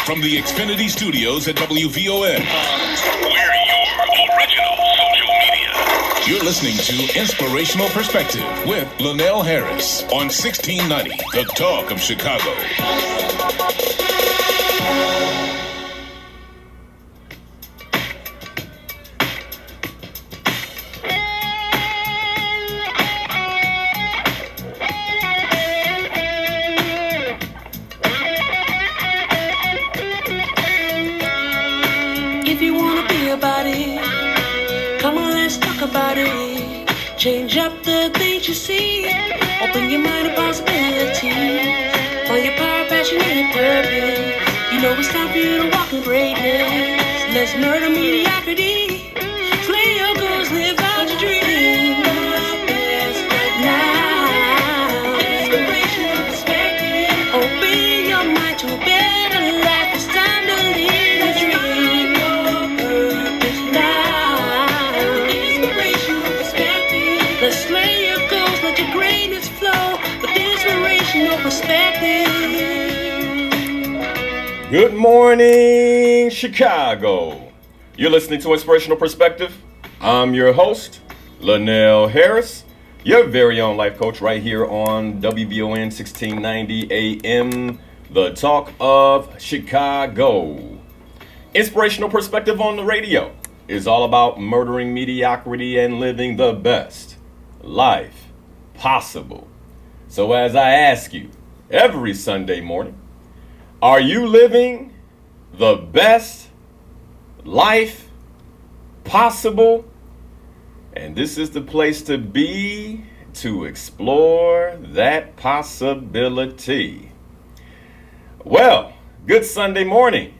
from the Xfinity Studios at WVON. We're your original social media. You're listening to Inspirational Perspective with Linal Harris on 1690, The Talk of Chicago. If you wanna be about it, come on, let's talk about it. Change up the things you see. Open your mind to possibilities. Find your power, passion, and purpose. You know it's time for you to walk in greatness. Let's murder mediocrity. Slay your goals, live out your dreams. Right now, inspirational perspective. Open your mind to a better life. It's time to live a dream. Purpose now. Inspirational perspective. Let's slay your goals, let your greatness flow with inspirational perspective. Good morning, Chicago. You're listening to Inspirational Perspective. I'm your host, Linal Harris, your very own life coach right here on WVON 1690 AM, The Talk of Chicago. Inspirational Perspective on the radio is all about murdering mediocrity and living the best life possible. So as I ask you every Sunday morning, are you living the best life possible? And this is the place to be to explore that possibility. Well, good Sunday morning,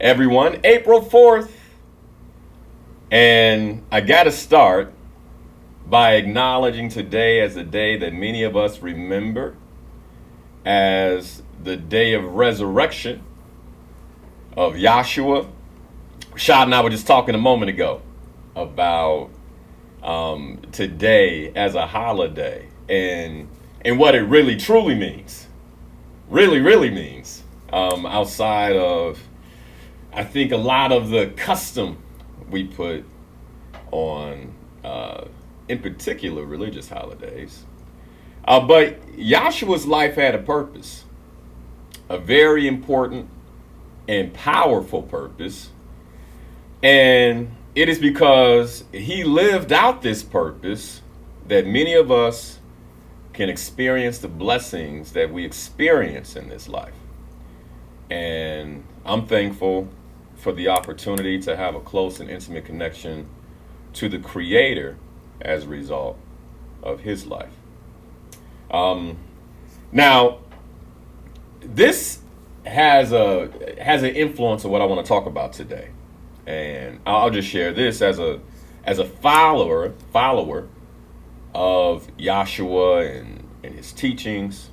everyone. April 4th. And I got to start by acknowledging today as a day that many of us remember as the day of resurrection of Yahshua. Shad and I were just talking a moment ago about today as a holiday and what it really truly means. Really means. Outside of, I think, a lot of the custom we put on, in particular, religious holidays. But Yahshua's life had a purpose. A very important and powerful purpose. And it is because he lived out this purpose that many of us can experience the blessings that we experience in this life. And I'm thankful for the opportunity to have a close and intimate connection to the Creator as a result of his life. Now, this has an influence of what I want to talk about today, and I'll just share this as a follower of Yahshua and his teachings.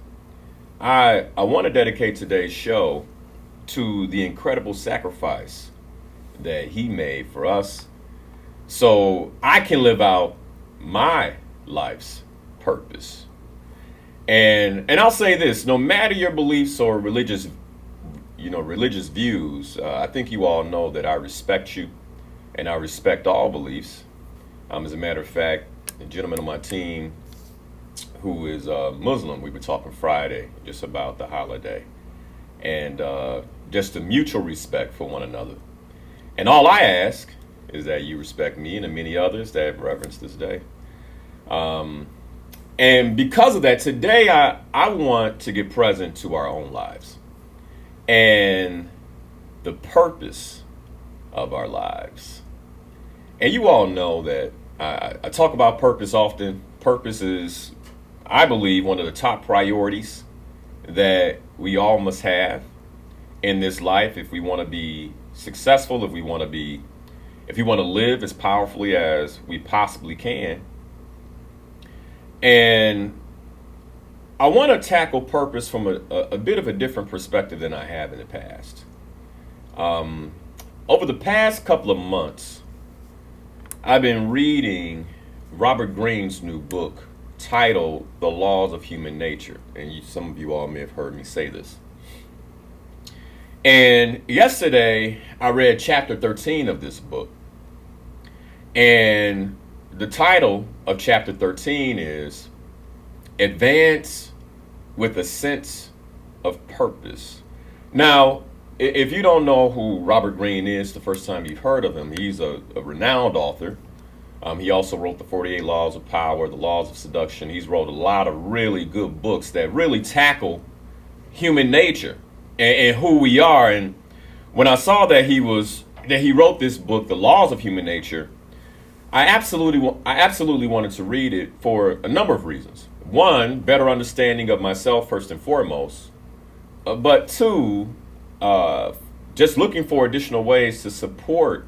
I want to dedicate today's show to the incredible sacrifice that he made for us, so I can live out my life's purpose. And I'll say this: no matter your beliefs or religious views, I think you all know that I respect you, and I respect all beliefs. As a matter of fact, a gentleman on my team who is Muslim, we were talking Friday just about the holiday, and just a mutual respect for one another. And all I ask is that you respect me and the many others that reverence this day. And because of that, today I want to get present to our own lives and the purpose of our lives. And you all know that I talk about purpose often. Purpose is, I believe, one of the top priorities that we all must have in this life if we want to be successful, if we want to live as powerfully as we possibly can. And I want to tackle purpose from a bit of a different perspective than I have in the past. Over the past couple of months, I've been reading Robert Greene's new book titled The Laws of Human Nature. And some of you all may have heard me say this. And yesterday, I read chapter 13 of this book. And the title of chapter 13 is Advance with a Sense of Purpose. Now, if you don't know who Robert Greene is, the first time you've heard of him, he's a renowned author. He also wrote the 48 Laws of Power, the Laws of Seduction. He's wrote a lot of really good books that really tackle human nature and who we are. And when I saw that he wrote this book, The Laws of Human Nature, I absolutely wanted to read it for a number of reasons. One, better understanding of myself first and foremost, but two, just looking for additional ways to support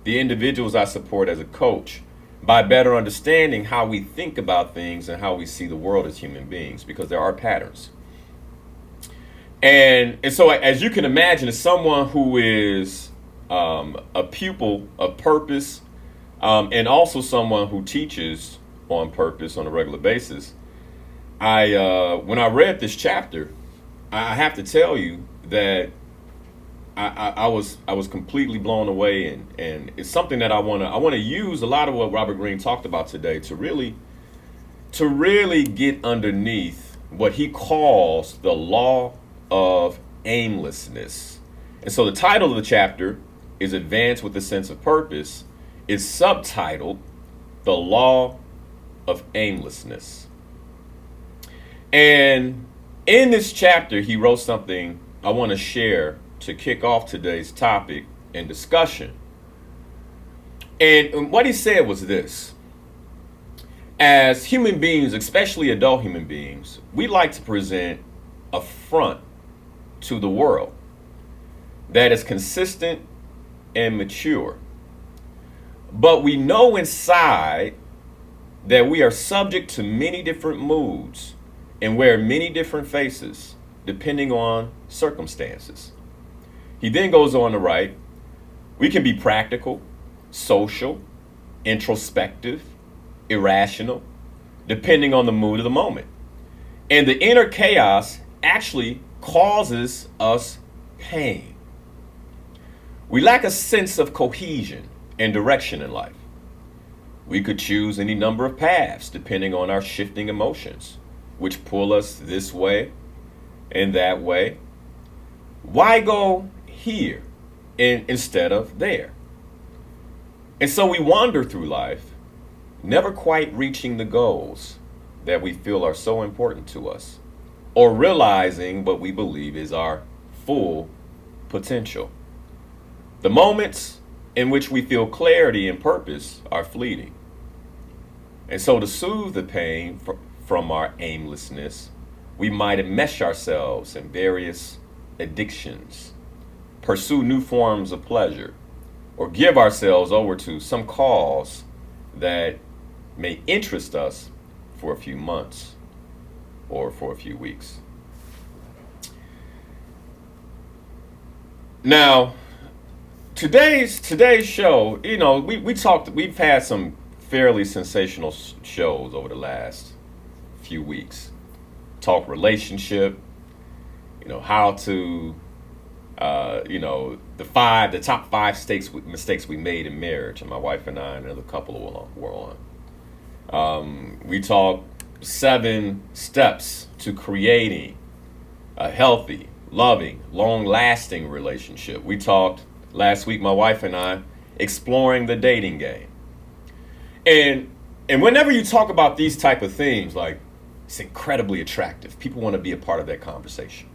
the individuals I support as a coach by better understanding how we think about things and how we see the world as human beings, because there are patterns. And so, as you can imagine, as someone who is a pupil of purpose, and also someone who teaches on purpose on a regular basis, when I read this chapter, I have to tell you that I was completely blown away, and it's something that I want to use a lot of what Robert Greene talked about today to really get underneath what he calls the law of aimlessness. And so the title of the chapter is Advance with a Sense of Purpose. It's subtitled The Law of Aimlessness. And in this chapter, he wrote something I want to share to kick off today's topic and discussion. And what he said was this: as human beings, especially adult human beings, we like to present a front to the world that is consistent and mature. But we know inside that we are subject to many different moods and wear many different faces depending on circumstances. He then goes on to write, we can be practical, social, introspective, irrational, depending on the mood of the moment. And the inner chaos actually causes us pain. We lack a sense of cohesion and direction in life. We could choose any number of paths depending on our shifting emotions, which pull us this way and that way. Why go here instead of there? And so we wander through life, never quite reaching the goals that we feel are so important to us, or realizing what we believe is our full potential. The moments in which we feel clarity and purpose are fleeting. And so to soothe the pain from our aimlessness, we might enmesh ourselves in various addictions, pursue new forms of pleasure, or give ourselves over to some cause that may interest us for a few months or for a few weeks. Now, today's show, we've had some fairly sensational shows over the last few weeks. Talk relationship, how to, the top five mistakes we made in marriage, and my wife and I and another couple were on. We talked 7 steps to creating a healthy, loving, long-lasting relationship. We talked last week, my wife and I, exploring the dating game. And whenever you talk about these type of things, like, it's incredibly attractive. People want to be a part of that conversation.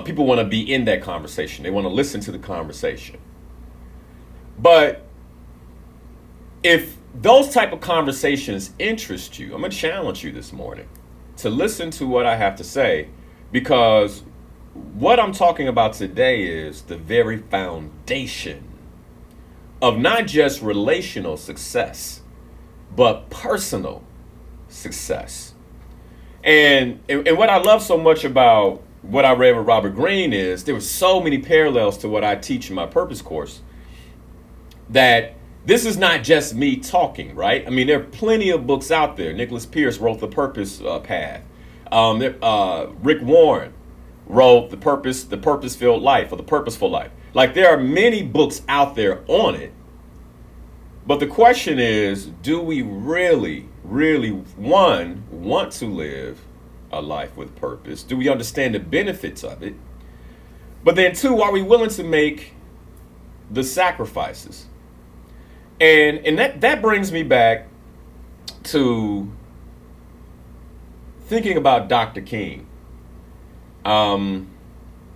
People want to be in that conversation. They want to listen to the conversation. But if those type of conversations interest you, I'm going to challenge you this morning to listen to what I have to say, because what I'm talking about today is the very foundation of not just relational success, but personal success. And what I love so much about what I read with Robert Greene is there were so many parallels to what I teach in my purpose course, that this is not just me talking, right? I mean, there are plenty of books out there. Nicholas Pierce wrote The Purpose Path. Rick Warren wrote the purpose-filled life, or the purposeful life. Like, there are many books out there on it. But the question is, do we really, one, want to live a life with purpose? Do we understand the benefits of it? But then two, are we willing to make the sacrifices? And that brings me back to thinking about Dr. King.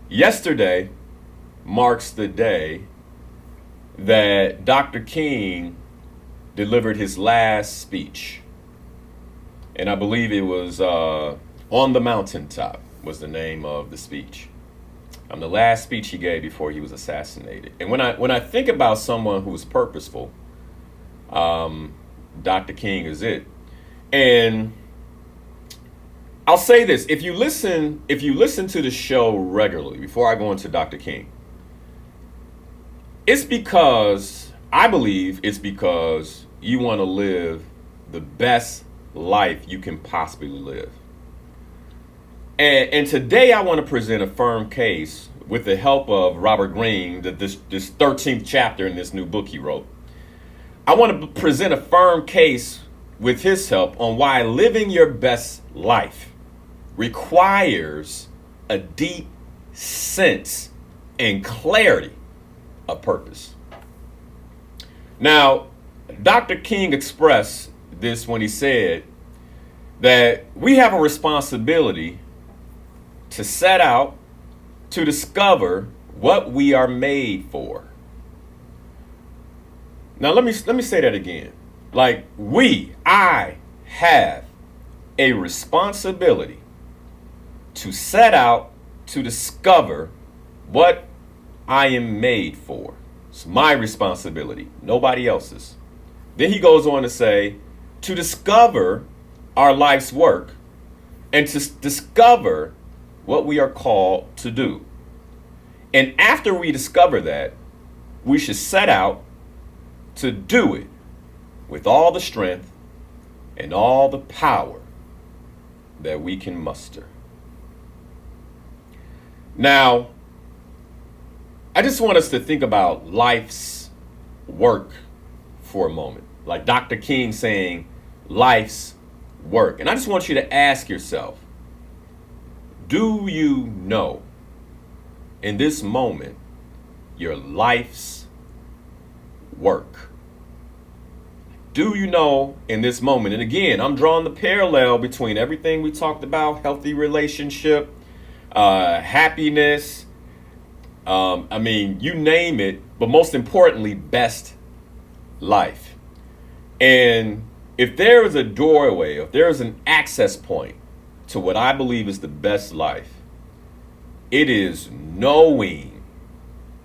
Yesterday marks the day that Dr. King delivered his last speech. And I believe it was On the Mountaintop was the name of the speech. The last speech he gave before he was assassinated. And when I think about someone who is purposeful, Dr. King is it. And I'll say this, if you listen to the show regularly, before I go into Dr. King, I believe it's because you want to live the best life you can possibly live. And today I want to present a firm case with the help of Robert Greene, this 13th chapter in this new book he wrote. I want to present a firm case with his help on why living your best life requires a deep sense and clarity of purpose. Now, Dr. King expressed this when he said that we have a responsibility to set out to discover what we are made for. Now, let me say that again. Like, I have a responsibility to set out to discover what I am made for. It's my responsibility, nobody else's. Then he goes on to say, to discover our life's work and to discover what we are called to do. And after we discover that, we should set out to do it with all the strength and all the power that we can muster. Now, I just want us to think about life's work for a moment. Like Dr. King saying, life's work. And I just want you to ask yourself, do you know in this moment your life's work? Do you know in this moment? And again, I'm drawing the parallel between everything we talked about, healthy relationship, happiness, you name it, but most importantly, best life. And if there is a doorway, if there is an access point to what I believe is the best life, it is knowing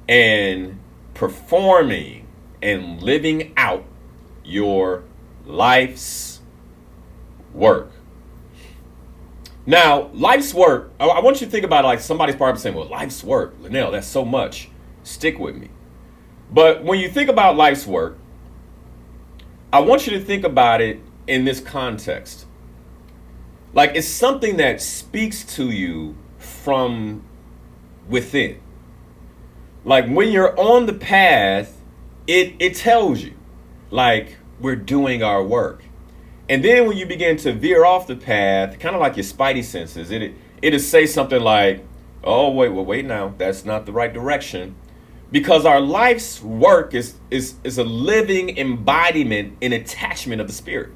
and performing and living out your life's work. Now, life's work, I want you to think about it like somebody's probably saying, well, life's work, Linal, that's so much. Stick with me. But when you think about life's work, I want you to think about it in this context. Like, it's something that speaks to you from within. Like, when you're on the path, it tells you, like, we're doing our work. And then when you begin to veer off the path, kind of like your spidey senses, it'll say something like, oh, wait now, that's not the right direction. Because our life's work is a living embodiment and attachment of the Spirit.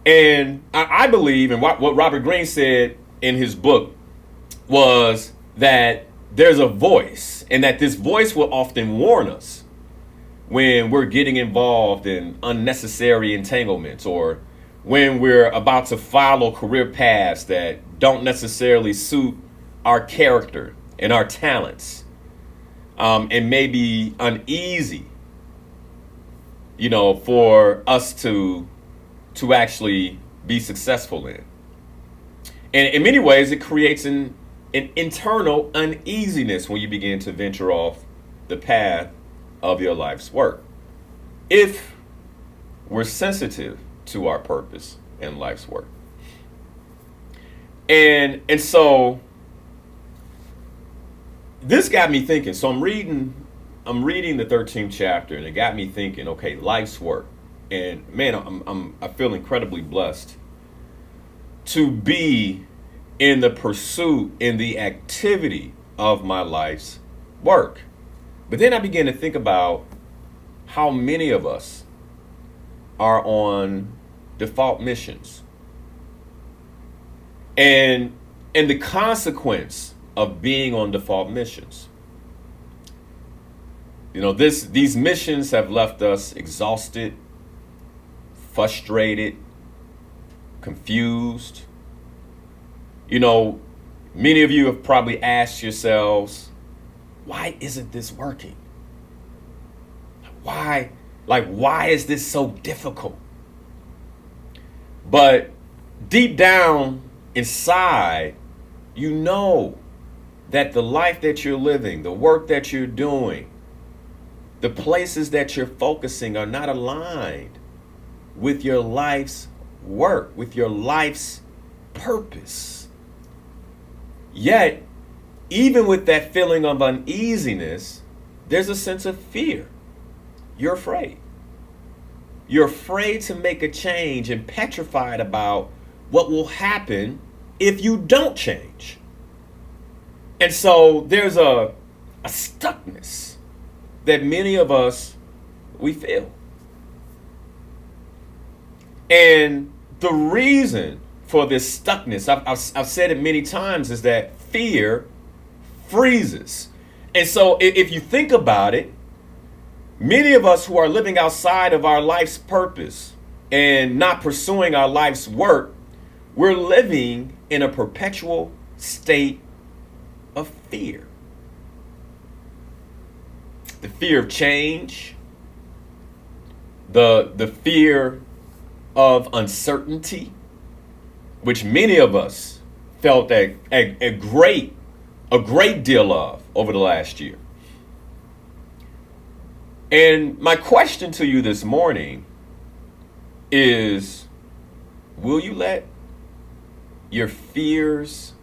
And I believe, and what Robert Greene said in his book was that there's a voice, and that this voice will often warn us when we're getting involved in unnecessary entanglements, or when we're about to follow career paths that don't necessarily suit our character and our talents, and may be uneasy, for us to actually be successful in. And in many ways, it creates an internal uneasiness when you begin to venture off the path of your life's work, if we're sensitive to our purpose in life's work. And so this got me thinking. So I'm reading the 13th chapter, and it got me thinking, okay, life's work. And man, I feel incredibly blessed to be in the pursuit, in the activity of my life's work. But then I began to think about how many of us are on default missions. And the consequence of being on default missions. You know, these missions have left us exhausted, frustrated, confused. You know, many of you have probably asked yourselves, why isn't this working? Why is this so difficult? But deep down inside, you know that the life that you're living, the work that you're doing, the places that you're focusing are not aligned with your life's work, with your life's purpose. Yet, even with that feeling of uneasiness, there's a sense of fear. You're afraid. You're afraid to make a change and petrified about what will happen if you don't change. And so there's a stuckness that many of us, we feel. And the reason for this stuckness, I've said it many times, is that fear freezes. And so if you think about it, many of us who are living outside of our life's purpose and not pursuing our life's work, we're living in a perpetual state of fear. The fear of change, the fear of uncertainty, which many of us felt a great deal of over the last year. And my question to you this morning is, will you let your fears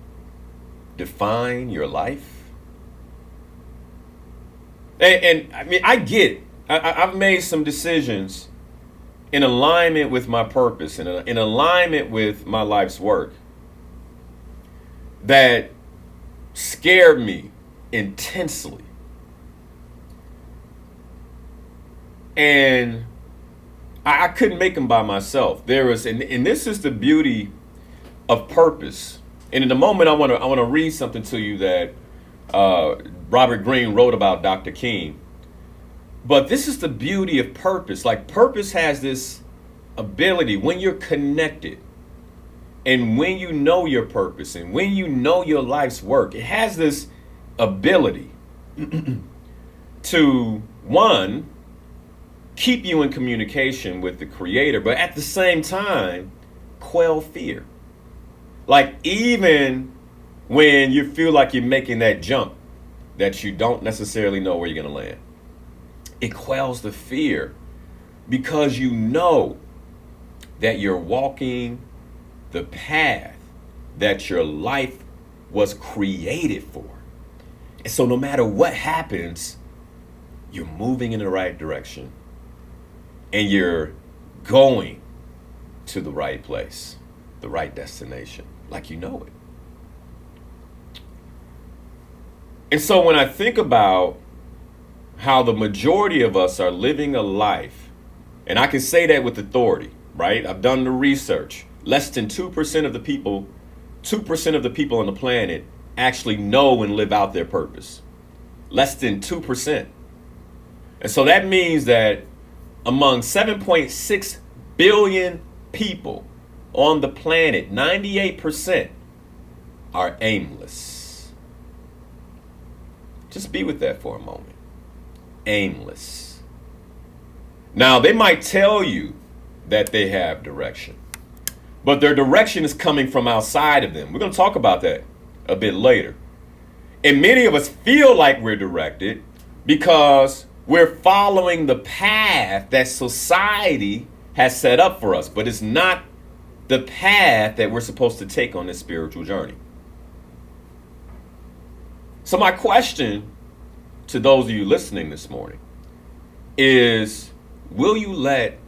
define your life? And I mean, I've made some decisions in alignment with my purpose and in alignment with my life's work that scared me intensely. And I couldn't make them by myself. And this is the beauty of purpose. And in a moment, I want to read something to you that Robert Greene wrote about Dr. King. But this is the beauty of purpose. Like, purpose has this ability when you're connected and when you know your purpose and when you know your life's work, it has this ability to, one, keep you in communication with the Creator, but at the same time, quell fear. Like, even when you feel like you're making that jump that you don't necessarily know where you're going to land, it quells the fear because you know that you're walking the path that your life was created for. And so no matter what happens, you're moving in the right direction and you're going to the right place, the right destination, like you know it. And so when I think about how the majority of us are living a life, and I can say that with authority, right? I've done the research. Less than 2% of the people on the planet actually know and live out their purpose. Less than 2%. And so that means that among 7.6 billion people on the planet, 98% are aimless. Just be with that for a moment. Aimless. Now, they might tell you that they have direction, but their direction is coming from outside of them. We're going to talk about that a bit later. And many of us feel like we're directed because we're following the path that society has set up for us, but it's not the path that we're supposed to take on this spiritual journey. So my question to those of you listening this morning is, will you let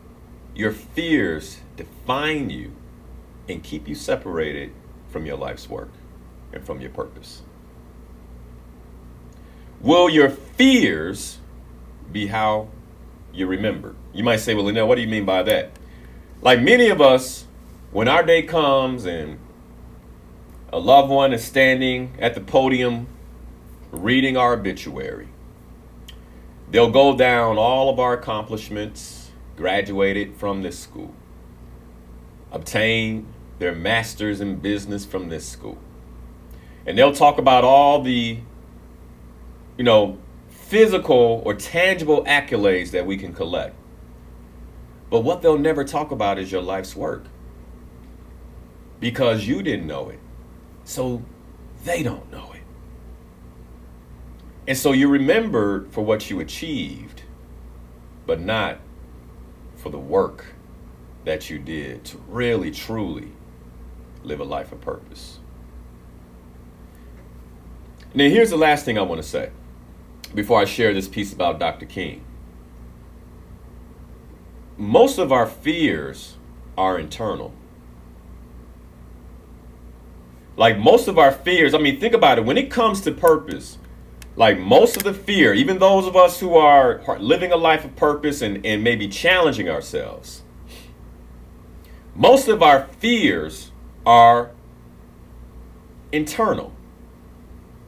your fears define you and keep you separated from your life's work and from your purpose? Will your fears be how you remember? You might say, well, Linal, what do you mean by that? Like many of us, when our day comes and a loved one is standing at the podium reading our obituary, they'll go down all of our accomplishments, graduated from this school, obtained their master's in business from this school. And they'll talk about all the, physical or tangible accolades that we can collect. But what they'll never talk about is your life's work. Because you didn't know it. So they don't know it. And so you're remembered for what you achieved, but not for the work that you did to really, truly live a life of purpose. Now, here's the last thing I want to say before I share this piece about Dr. King. Most of our fears are internal. Like most of our fears, think about it. When it comes to purpose, like most of the fear, even those of us who are living a life of purpose and maybe challenging ourselves, most of our fears are internal.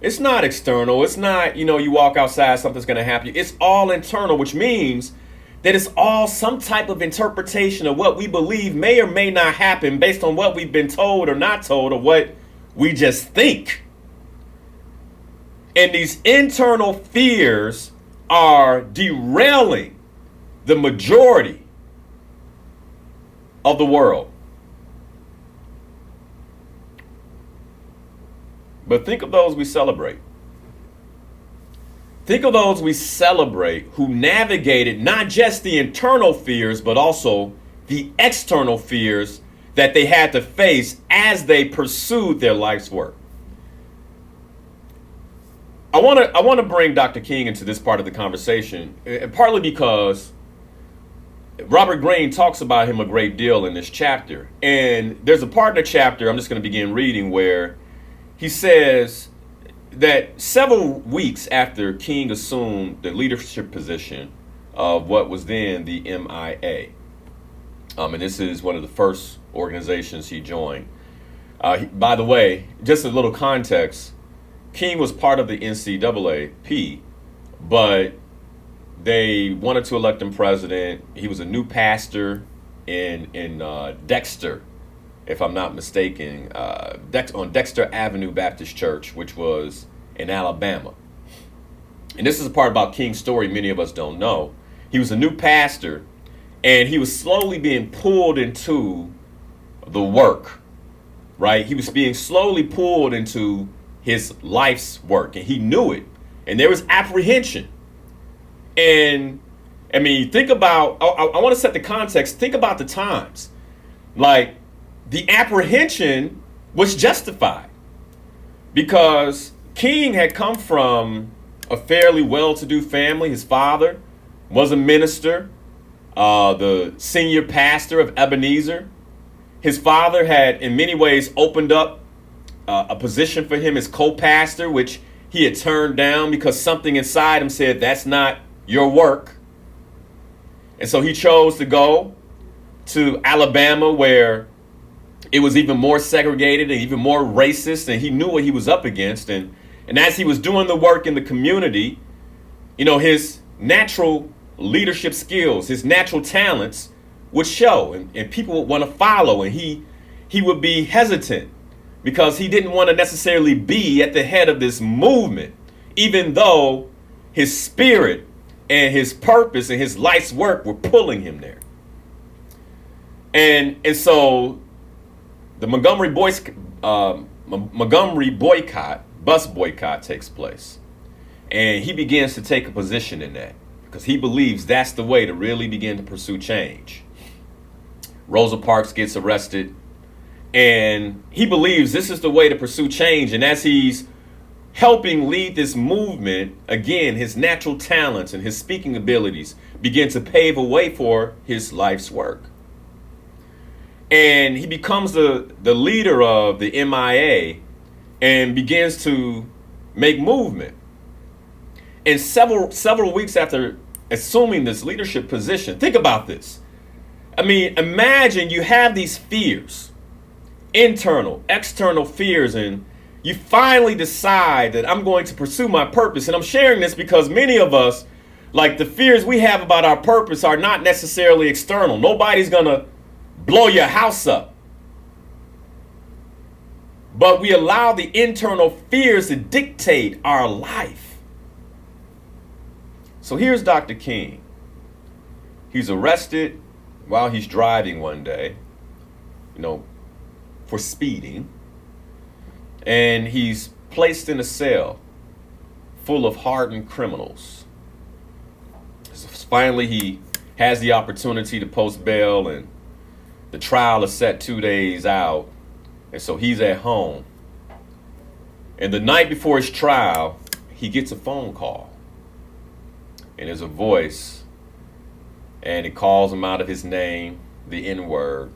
It's not external. It's not, you walk outside, something's going to happen. It's all internal, which means that it's all some type of interpretation of what we believe may or may not happen based on what we've been told or not told or what we just think. And these internal fears are derailing the majority of the world. But think of those we celebrate. Think of those we celebrate who navigated not just the internal fears, but also the external fears that they had to face as they pursued their life's work. I want to bring Dr. King into this part of the conversation, partly because Robert Greene talks about him a great deal in this chapter. And there's a part in the chapter, I'm just going to begin reading, where he says that several weeks after King assumed the leadership position of what was then the MIA, and this is one of the first organizations he joined. By the way, just a little context, King was part of the NCAAP, but they wanted to elect him president. He was a new pastor in Dexter, if I'm not mistaken, on Dexter Avenue Baptist Church, which was in Alabama. And this is a part about King's story many of us don't know. He was a new pastor, and he was slowly being pulled into the work, right? He was being slowly pulled into his life's work, and he knew it. And there was apprehension. And think about, I want to set the context. Think about the times. Like, the apprehension was justified because King had come from a fairly well-to-do family. His father was a minister, the senior pastor of Ebenezer. His father had, in many ways, opened up a position for him as co-pastor, which he had turned down because something inside him said, that's not your work. And so he chose to go to Alabama, where it was even more segregated and even more racist, and he knew what he was up against. And as he was doing the work in the community, his natural leadership skills, his natural talents would show, and people would want to follow, and he would be hesitant because he didn't want to necessarily be at the head of this movement, even though his spirit and his purpose and his life's work were pulling him there. And so the Montgomery bus boycott takes place. And he begins to take a position in that because he believes that's the way to really begin to pursue change. Rosa Parks gets arrested, and he believes this is the way to pursue change. And as he's helping lead this movement, again, his natural talents and his speaking abilities begin to pave a way for his life's work. And he becomes the leader of the MIA and begins to make movement. And several weeks after assuming this leadership position, think about this. I mean, imagine you have these fears, internal, external fears, and you finally decide that I'm going to pursue my purpose. And I'm sharing this because many of us, like, the fears we have about our purpose are not necessarily external. Nobody's going to blow your house up. But we allow the internal fears to dictate our life. So here's Dr. King. He's arrested while he's driving one day, for speeding. And he's placed in a cell full of hardened criminals. So finally, he has the opportunity to post bail, and the trial is set 2 days out. And so he's at home. And the night before his trial, he gets a phone call. And there's a voice, and it calls him out of his name, the N-word.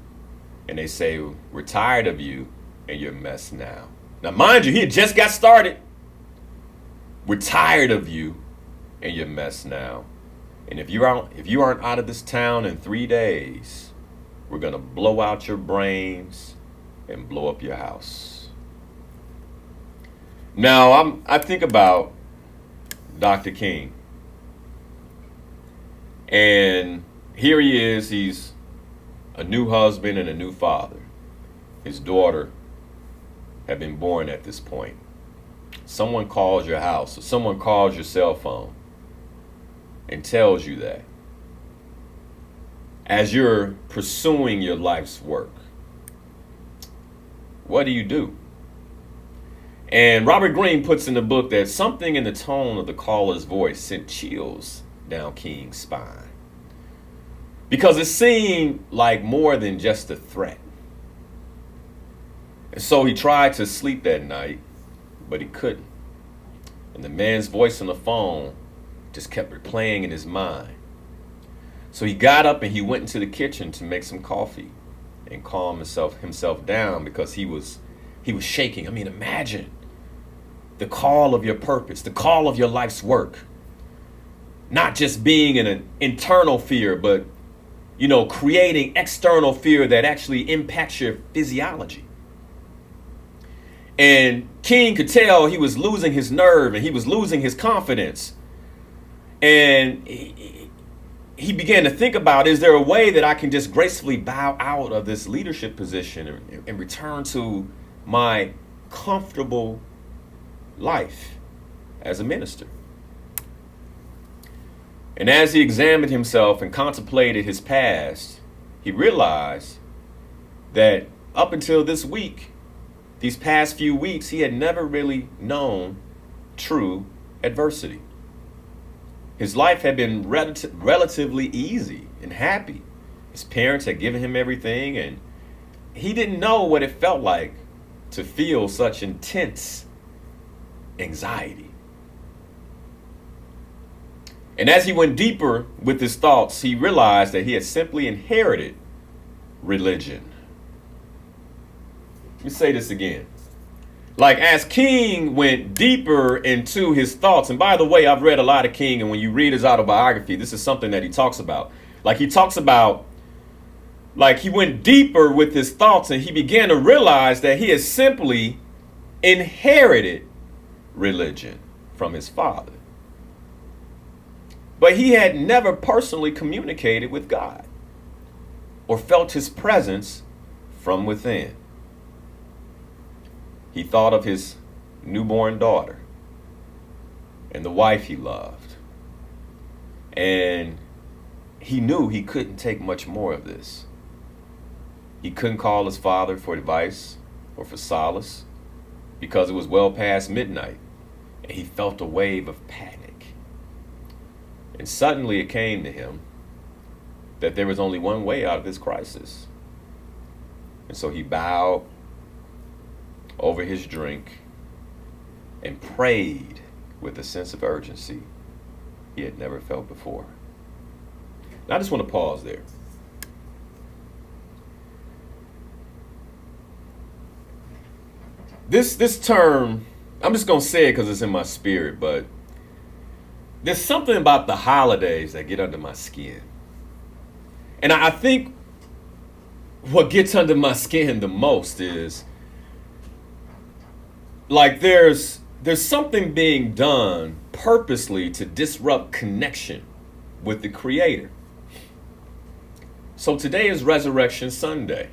And they say, "We're tired of you, and you're a mess now." Now, mind you, he had just got started. "We're tired of you, and you're a mess now. And if you aren't out of this town in 3 days, we're going to blow out your brains and blow up your house." Now, I think about Dr. King. And here he is. He's a new husband and a new father. His daughter had been born at this point. Someone calls your house, or someone calls your cell phone and tells you that as you're pursuing your life's work. What do you do? And Robert Greene puts in the book that something in the tone of the caller's voice sent chills down King's spine, because it seemed like more than just a threat. And so he tried to sleep that night, but he couldn't. And the man's voice on the phone just kept replaying in his mind. So he got up and he went into the kitchen to make some coffee and calm himself down, because he was shaking. I mean, imagine the call of your purpose, the call of your life's work. Not just being in an internal fear, but, creating external fear that actually impacts your physiology. And King could tell he was losing his nerve and he was losing his confidence. And he began to think about, is there a way that I can just gracefully bow out of this leadership position and return to my comfortable life as a minister? And as he examined himself and contemplated his past, he realized that up until this week, these past few weeks, he had never really known true adversity. His life had been relatively easy and happy. His parents had given him everything, and he didn't know what it felt like to feel such intense anxiety. And as he went deeper with his thoughts, he realized that he had simply inherited religion. Let me say this again. Like, as King went deeper into his thoughts, and by the way, I've read a lot of King, and when you read his autobiography, this is something that he talks about. Like, he talks about, like, he went deeper with his thoughts, and he began to realize that he had simply inherited religion from his father. But he had never personally communicated with God or felt his presence from within. He thought of his newborn daughter and the wife he loved. And he knew he couldn't take much more of this. He couldn't call his father for advice or for solace because it was well past midnight, and he felt a wave of panic. And suddenly it came to him that there was only one way out of this crisis. And so he bowed over his drink and prayed with a sense of urgency he had never felt before. Now, I just want to pause there. This term, I'm just going to say it because it's in my spirit, but there's something about the holidays that get under my skin. And I think what gets under my skin the most is like there's something being done purposely to disrupt connection with the Creator. So today is Resurrection Sunday.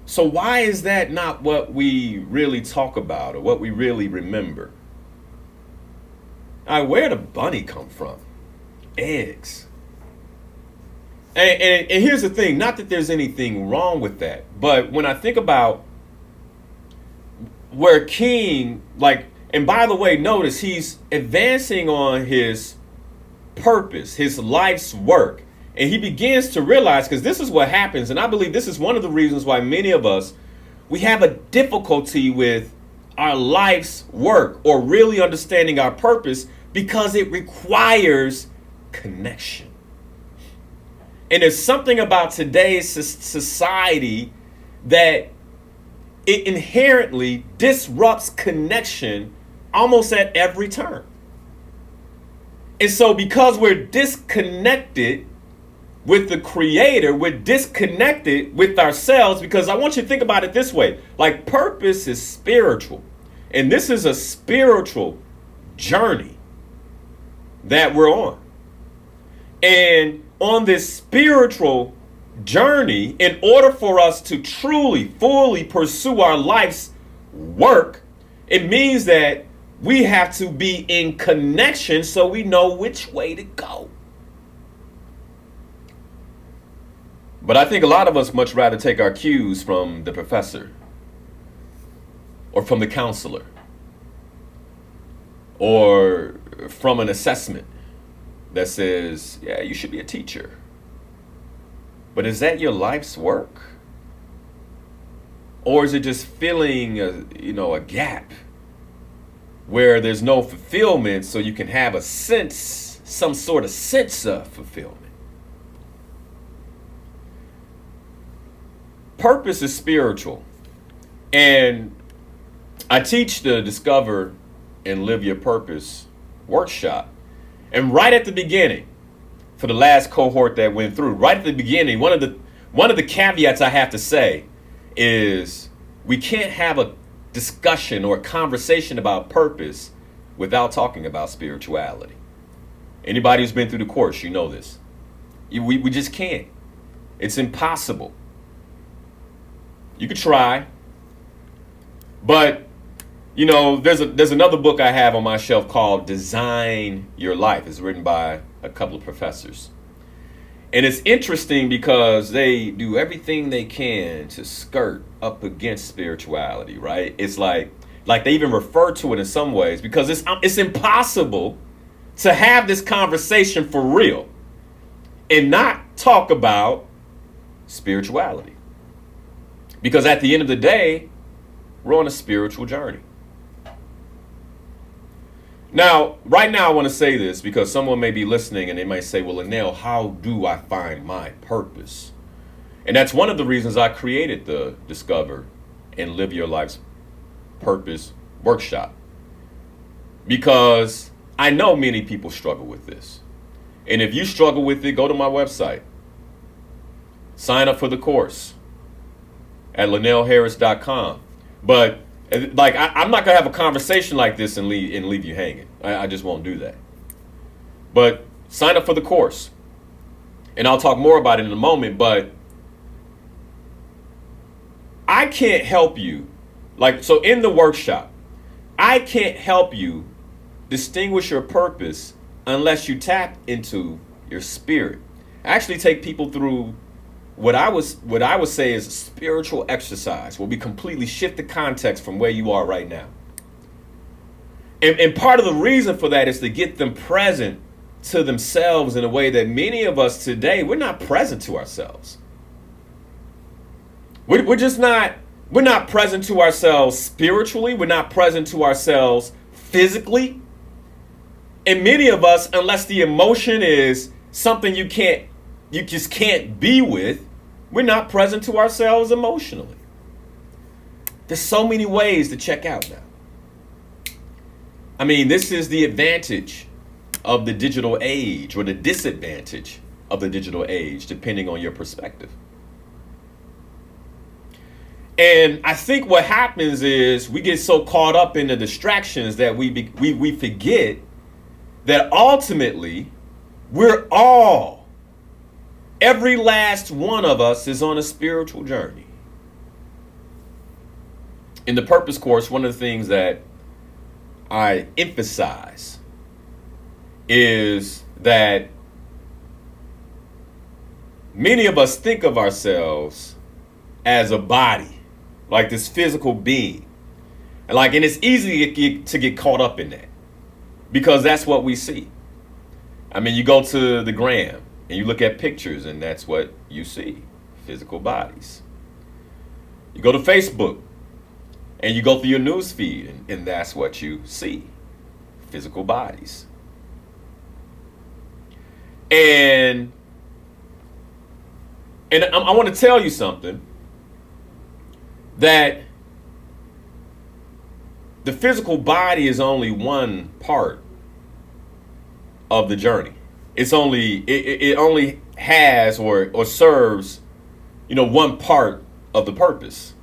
So why is that not what we really talk about or what we really remember? All right, where did a bunny come from? Eggs. And here's the thing, not that there's anything wrong with that, but when I think about where King, like, and by the way, notice he's advancing on his purpose, his life's work. And he begins to realize, because this is what happens, and I believe this is one of the reasons why many of us, we have a difficulty with our life's work or really understanding our purpose, because it requires connection. And there's something about today's society that it inherently disrupts connection almost at every turn. And so because we're disconnected with the Creator, we're disconnected with ourselves, because I want you to think about it this way. Like, purpose is spiritual. And this is a spiritual journey that we're on. And on this spiritual journey, in order for us to truly, fully pursue our life's work, it means that we have to be in connection so we know which way to go. But I think a lot of us much rather take our cues from the professor or from the counselor or from an assessment that says, yeah, you should be a teacher. But is that your life's work? Or is it just filling a gap where there's no fulfillment so you can have some sort of sense of fulfillment? Purpose is spiritual. And I teach the Discover and Live Your Purpose workshop. And right at the beginning, for the last cohort that went through, right at the beginning, one of the caveats I have to say is we can't have a discussion or a conversation about purpose without talking about spirituality. Anybody who's been through the course, you know this. We just can't. It's impossible. You could try, but there's another book I have on my shelf called Design Your Life. It's written by a couple of professors. And it's interesting because they do everything they can to skirt up against spirituality, right? It's like they even refer to it in some ways, because it's impossible to have this conversation for real and not talk about spirituality. Because at the end of the day, we're on a spiritual journey. Now, right now, I want to say this because someone may be listening and they might say, well, Linal, how do I find my purpose? And that's one of the reasons I created the Discover and Live Your Life's Purpose workshop. Because I know many people struggle with this. And if you struggle with it, go to my website. Sign up for the course at linalharris.com. But I'm not gonna have a conversation like this and leave you hanging. I just won't do that. But sign up for the course, and I'll talk more about it in a moment. But I can't help you, so in the workshop, I can't help you distinguish your purpose unless you tap into your spirit. I actually take people through what I would say is a spiritual exercise where we completely shift the context from where you are right now. And part of the reason for that is to get them present to themselves in a way that many of us today, we're not present to ourselves. We're just not We're not present to ourselves spiritually. We're not present to ourselves physically. And many of us, unless the emotion is something you just can't be with, we're not present to ourselves emotionally. There's so many ways to check out now. I mean, this is the advantage of the digital age, or the disadvantage of the digital age, depending on your perspective. And I think what happens is we get so caught up in the distractions that we forget that ultimately every last one of us is on a spiritual journey. In the purpose course, one of the things that I emphasize is that many of us think of ourselves as a body, like this physical being. And it's easy to get caught up in that because that's what we see. I mean, you go to the gram and you look at pictures and that's what you see, physical bodies. You go to Facebook and you go through your news feed and that's what you see, physical bodies. And I want to tell you something, that the physical body is only one part of the journey. It only has or serves, one part of the purpose.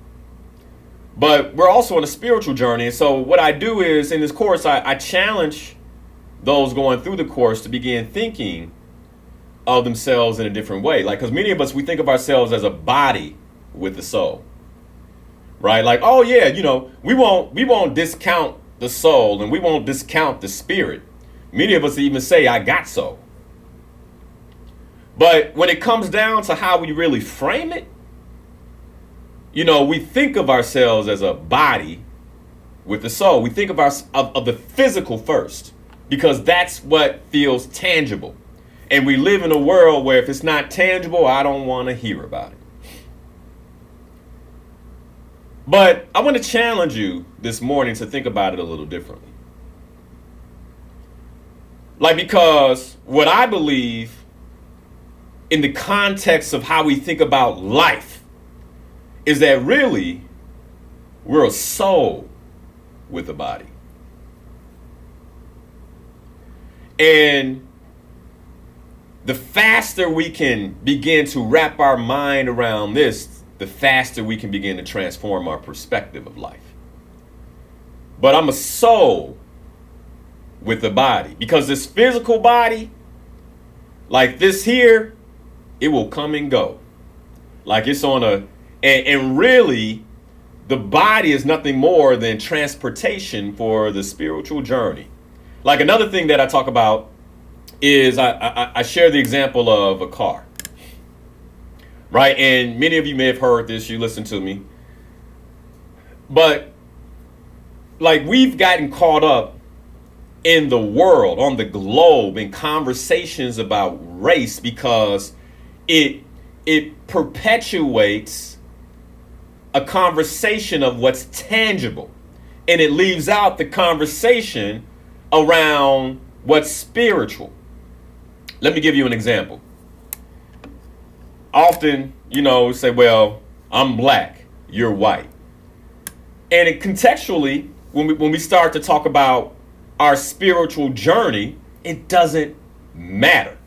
But we're also on a spiritual journey. And so what I do is in this course, I challenge those going through the course to begin thinking of themselves in a different way. Because many of us, we think of ourselves as a body with a soul. Right? Oh yeah, we won't discount the soul and we won't discount the spirit. Many of us even say, I got soul. But when it comes down to how we really frame it, we think of ourselves as a body with the soul. We think of the physical first because that's what feels tangible. And we live in a world where if it's not tangible, I don't want to hear about it. But I want to challenge you this morning to think about it a little differently. Because what I believe in the context of how we think about life is that really we're a soul with a body. And the faster we can begin to wrap our mind around this, the faster we can begin to transform our perspective of life. But I'm a soul with a body because this physical body, like this here, it will come and go. It's on and really the body is nothing more than transportation for the spiritual journey. Another thing that I talk about is I share the example of a car. Right? And many of you may have heard this, you listen to me. But we've gotten caught up in the world, on the globe, in conversations about race because it perpetuates a conversation of what's tangible. And it leaves out the conversation around what's spiritual. Let me give you an example. Often, say, well, I'm black, you're white. And contextually, when we start to talk about our spiritual journey, it doesn't matter.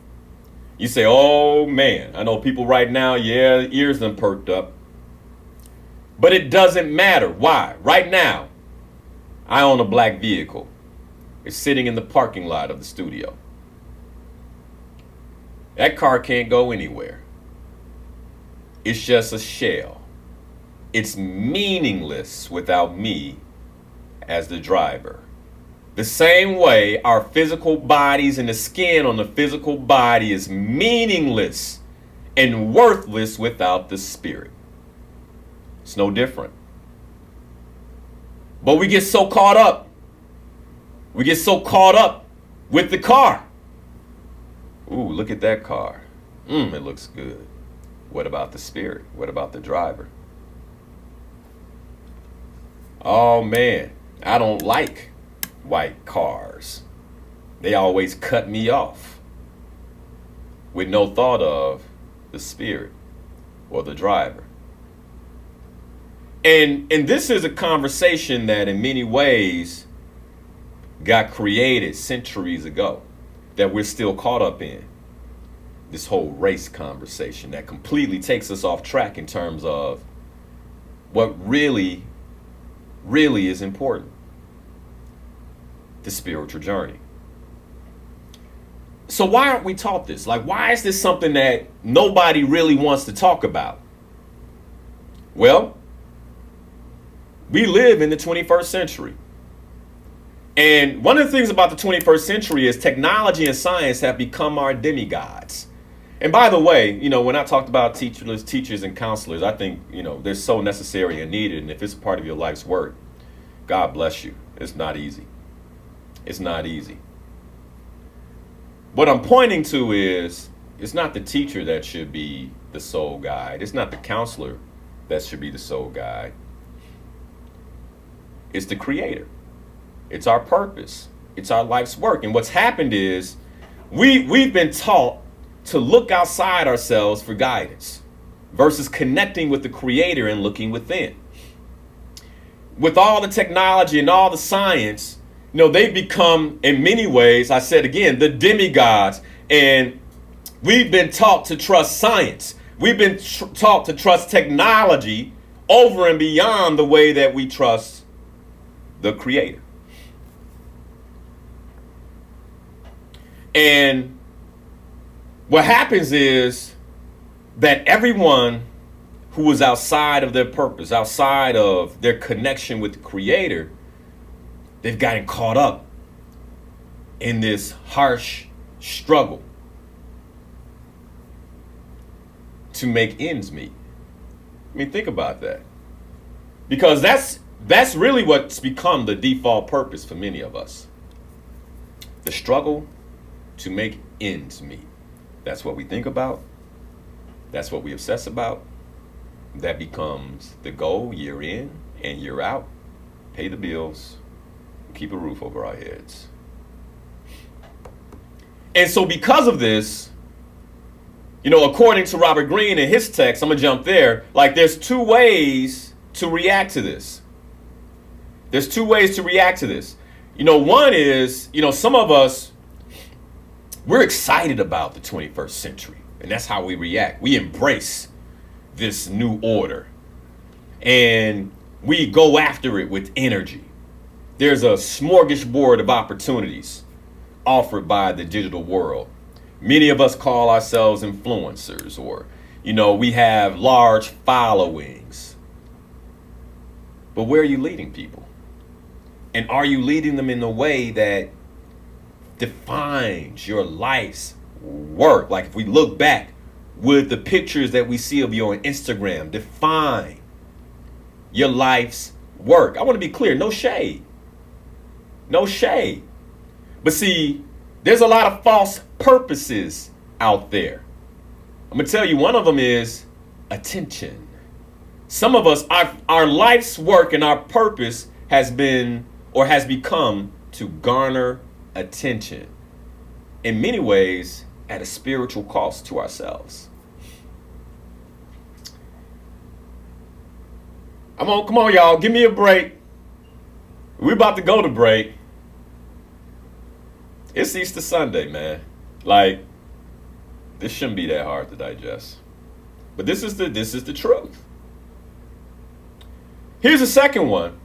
You say, oh man, I know people right now, yeah, ears done perked up. But it doesn't matter. Why? Right now, I own a black vehicle. It's sitting in the parking lot of the studio. That car can't go anywhere. It's just a shell. It's meaningless without me as the driver. The same way our physical bodies and the skin on the physical body is meaningless and worthless without the spirit. It's no different. But we get so caught up. We get so caught up with the car. Ooh, look at that car. It looks good. What about the spirit? What about the driver? Oh man, I don't like white cars. They always cut me off, with no thought of the spirit or the driver. And this is a conversation that in many ways got created centuries ago, that we're still caught up in. This whole race conversation that completely takes us off track in terms of what really is important: the spiritual journey. So why aren't we taught this? Like, why is this something that nobody really wants to talk about? Well, we live in the 21st century. And one of the things about the 21st century is technology and science have become our demigods. And by the way, when I talked about teachers and counselors, I think, they're so necessary and needed. And if it's a part of your life's work, God bless you. It's not easy. It's not easy. What I'm pointing to is, it's not the teacher that should be the sole guide. It's not the counselor that should be the sole guide. It's the Creator. It's our purpose. It's our life's work. And what's happened is we've been taught to look outside ourselves for guidance versus connecting with the Creator and looking within. With all the technology and all the science, they've become, in many ways, I said again, the demigods. And we've been taught to trust science. We've been taught to trust technology over and beyond the way that we trust the Creator. And what happens is that everyone who was outside of their purpose, outside of their connection with the Creator, they've gotten caught up in this harsh struggle to make ends meet. I mean, think about that. Because that's really what's become the default purpose for many of us. The struggle to make ends meet. That's what we think about. That's what we obsess about. That becomes the goal year in and year out. Pay the bills. Keep a roof over our heads. And so because of this, according to Robert Greene in his text, I'm going to jump there. Like, there's two ways to react to this. There's two ways to react to this. One is, some of us, we're excited about the 21st century. And that's how we react. We embrace this new order. And we go after it with energy. There's a smorgasbord of opportunities offered by the digital world. Many of us call ourselves influencers, or, we have large followings. But where are you leading people? And are you leading them in a way that defines your life's work? Like, if we look back, would the pictures that we see of you on Instagram define your life's work? I want to be clear, no shade. No shade. But see, there's a lot of false purposes out there. I'm going to tell you, one of them is attention. Some of us, our life's work and our purpose has been or has become to garner attention. In many ways, at a spiritual cost to ourselves. Come on, y'all. Give me a break. We're about to go to break. It's Easter Sunday, man. Like, this shouldn't be that hard to digest. But this is the truth. Here's the second one.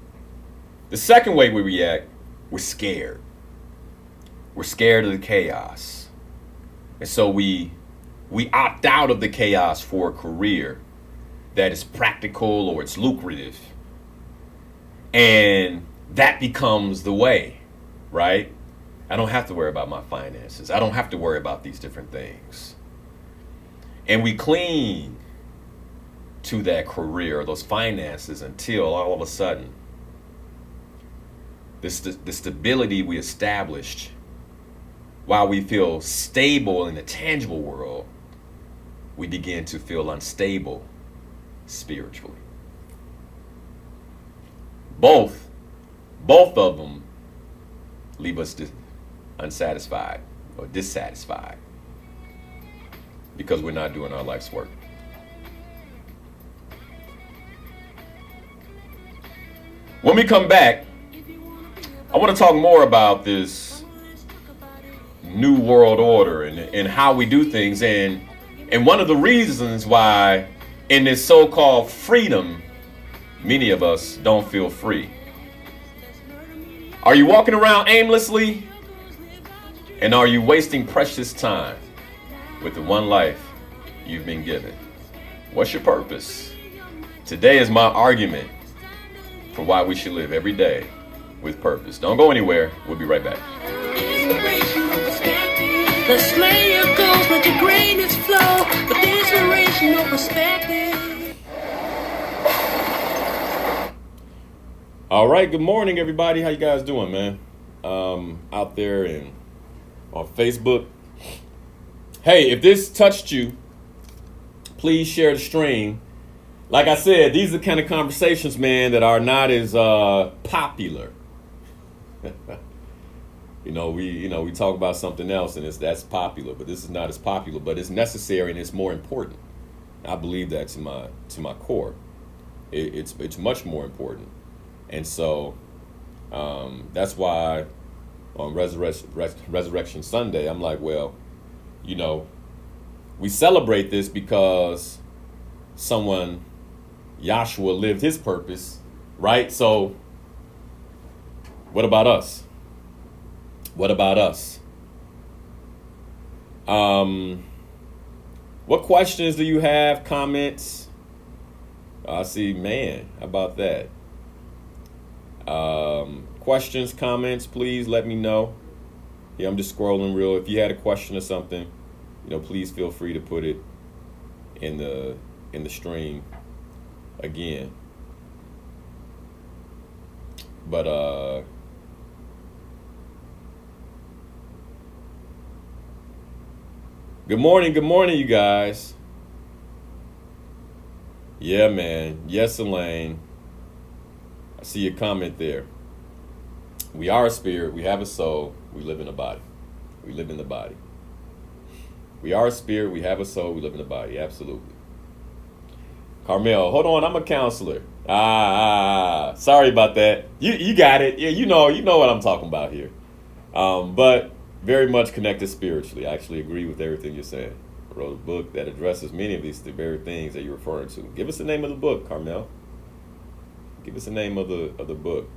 The second way we react, we're scared. We're scared of the chaos. And so we opt out of the chaos for a career that is practical or it's lucrative. And that becomes the way, right? I don't have to worry about my finances. I don't have to worry about these different things. And we cling to that career, those finances, until all of a sudden, the stability we established while we feel stable in the tangible world, we begin to feel unstable spiritually. both of them leave us unsatisfied or dissatisfied because we're not doing our life's work. When we come back, I want to talk more about this new world order and how we do things, and one of the reasons why in this so-called freedom, many of us don't feel free. Are you walking around aimlessly? And are you wasting precious time with the one life you've been given? What's your purpose? Today is my argument for why we should live every day with purpose. Don't go anywhere. We'll be right back. Let's lay your goals, let your greatness flow with inspirational perspective. All right, good morning, everybody. How you guys doing, man? Out there and on Facebook. Hey, if this touched you, please share the stream. Like I said, these are the kind of conversations, man, that are not as popular. We talk about something else and that's popular, but this is not as popular, but it's necessary and it's more important. I believe that to my core. It's much more important. And so that's why on Resurrection Sunday, I'm like, well, we celebrate this because someone, Yahshua, lived his purpose, right? So what about us? What about us? What questions do you have? Comments? I see, man, how about that? Questions, comments, please let me know. Yeah, I'm just scrolling real. If you had a question or something, please feel free to put it in the stream again. But good morning, you guys. Yeah, man. Yes, Elaine. I see your comment there. We are a spirit. We have a soul. We live in a body. We live in the body. We are a spirit. We have a soul. We live in the body. Absolutely. Carmel, hold on. I'm a counselor. Sorry about that. You got it. Yeah, you know what I'm talking about here. But very much connected spiritually. I actually agree with everything you're saying. I wrote a book that addresses many of the very things that you're referring to. Give us the name of the book, Carmel. Give us the name of the book.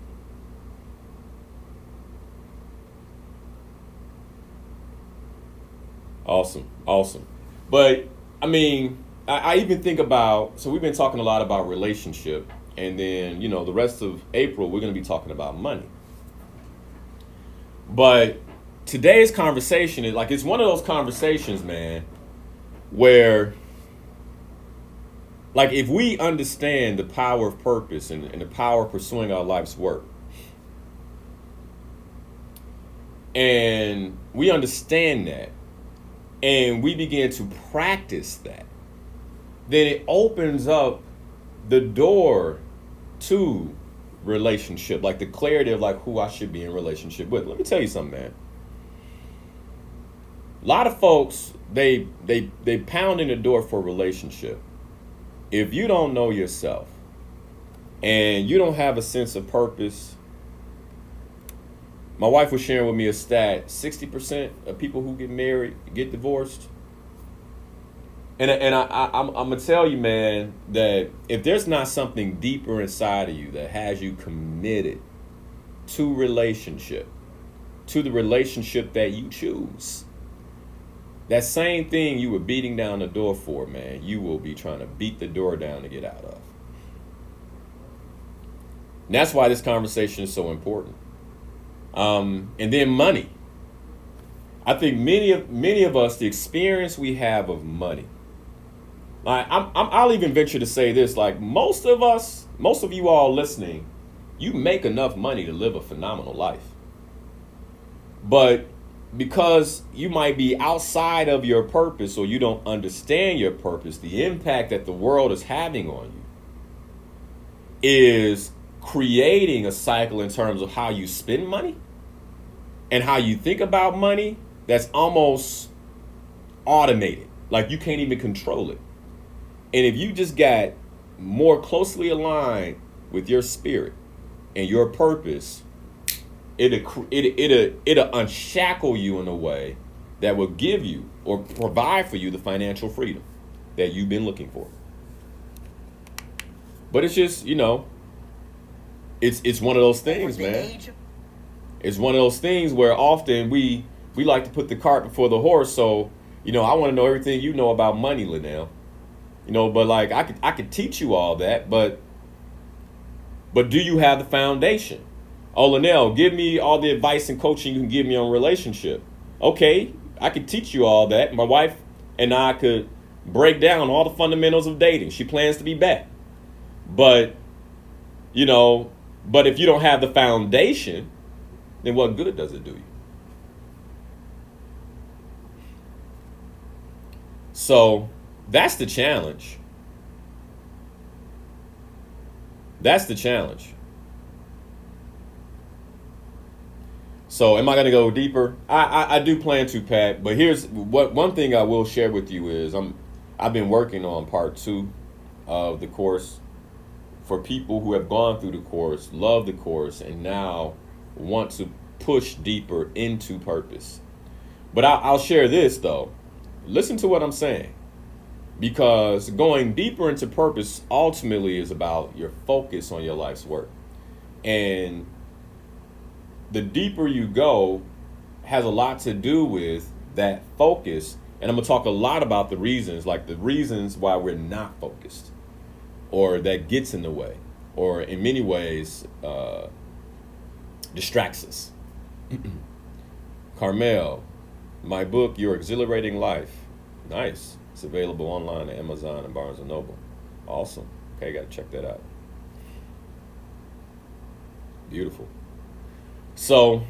Awesome. But I mean, I even think about, so we've been talking a lot about relationship, and then the rest of April we're going to be talking about money. But today's conversation is it's one of those conversations, man, where if we understand the power of purpose and the power of pursuing our life's work, and we understand that, and we begin to practice that, then it opens up the door to relationship, the clarity of who I should be in relationship with. Let me tell you something, man. A lot of folks, they pound in the door for a relationship. If you don't know yourself and you don't have a sense of purpose, my wife was sharing with me a stat: 60% of people who get married get divorced. And I'm gonna tell you, man, that if there's not something deeper inside of you that has you committed to relationship, to the relationship that you choose, that same thing you were beating down the door for, man, you will be trying to beat the door down to get out of. And that's why this conversation is so important. And then money. I think many of us, the experience we have of money. I'll even venture to say this: most of you all listening, you make enough money to live a phenomenal life. But because you might be outside of your purpose, or you don't understand your purpose, the impact that the world is having on you is creating a cycle in terms of how you spend money and how you think about money that's almost automated. Like you can't even control it. And if you just got more closely aligned with your spirit and your purpose, it'll unshackle you in a way that will give you or provide for you the financial freedom that you've been looking for. But it's just, it's one of those things, man. It's one of those things where often we like to put the cart before the horse. So, I want to know everything you know about money, Linal. But like I could teach you all that, but do you have the foundation? Oh, Linal, give me all the advice and coaching you can give me on relationship. Okay, I could teach you all that. My wife and I could break down all the fundamentals of dating. She plans to be back. But if you don't have the foundation, then what good does it do you? So that's the challenge. That's the challenge. So am I going to go deeper? I do plan to, Pat. But here's one thing I will share with you is I've been working on part 2 of the course for people who have gone through the course, love the course, and now want to push deeper into purpose. But I'll share this, though. Listen to what I'm saying. Because going deeper into purpose ultimately is about your focus on your life's work. And the deeper you go has a lot to do with that focus. And I'm going to talk a lot about the reasons why we're not focused, or that gets in the way, or in many ways distracts us. Carmel, my book, Your Exhilarating Life. Nice. It's available online at Amazon and Barnes & Noble. Awesome. Okay, got to check that out. Beautiful. So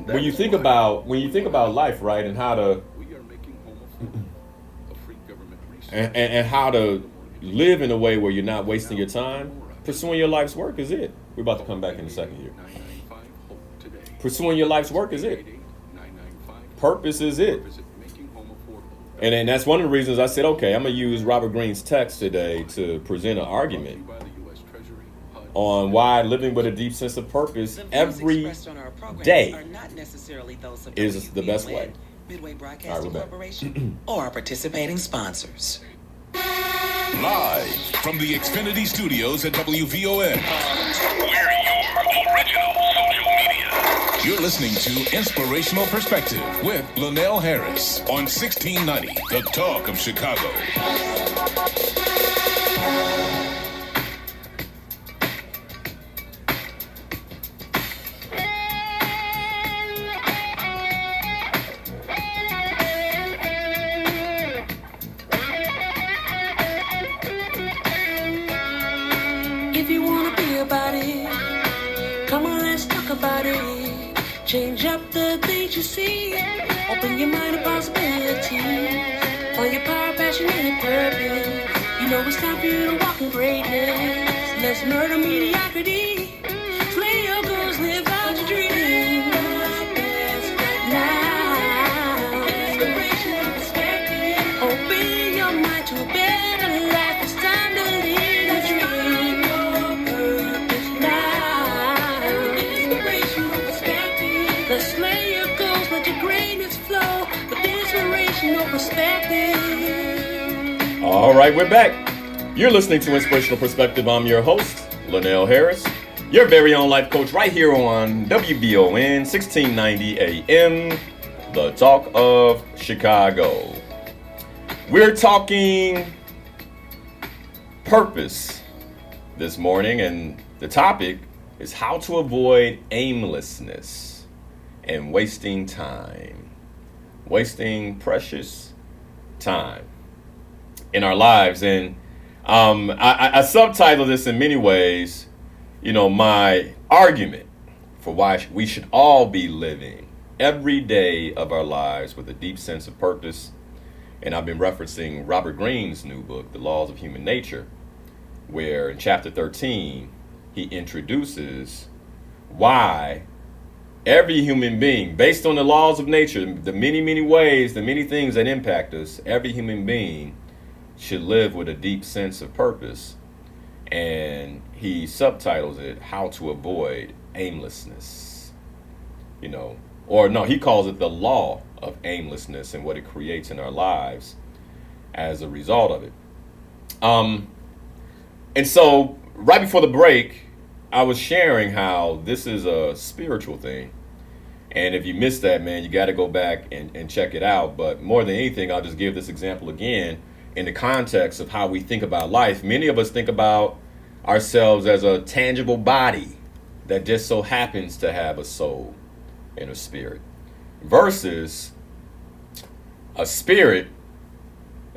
when you think about life, right, and how to and how to live in a way where you're not wasting your time, pursuing your life's work is it. We're about to come back in a second here. Pursuing your life's work is it. Purpose is it. And then that's one of the reasons I said, okay, I'm going to use Robert Greene's text today to present an argument on why living with a deep sense of purpose every day is the best way. Midway Broadcasting Corporation or our participating sponsors. Live from the Xfinity Studios at WVON. We're your original social media. You're listening to Inspirational Perspective with Linal Harris on 1690, The Talk of Chicago. If you wanna be about it, come on, let's talk about it. Change up the things you see. Open your mind to possibility. Find your power, passion, and purpose. It's time for you to walk in greatness. Let's murder mediocrity. Slay your goals, live out your dreams. Now, inspiration, perspective. Open your mind to a better life. It's time to live a dream. Let's slay your goals, let your greatness flow with inspirational perspective. All right, we're back. You're listening to Inspirational Perspective. I'm your host, Linal Harris, your very own life coach, right here on WBON 1690 AM, The Talk of Chicago. We're talking purpose this morning, and the topic is how to avoid aimlessness and wasting time, wasting precious time in our lives. And I subtitle this in many ways, my argument for why we should all be living every day of our lives with a deep sense of purpose. And I've been referencing Robert Greene's new book, The Laws of Human Nature. where in chapter 13, he introduces why every human being, based on the laws of nature, the many, many ways, the many things that impact us, every human being should live with a deep sense of purpose. And he subtitles it, How to Avoid Aimlessness. You know, or no, he calls it the law of aimlessness and what it creates in our lives as a result of it. And so right before the break, I was sharing how this is a spiritual thing. And if you missed that, man, you got to go back and check it out. But more than anything, I'll just give this example again in the context of how we think about life. Many of us think about ourselves as a tangible body that just so happens to have a soul and a spirit, versus a spirit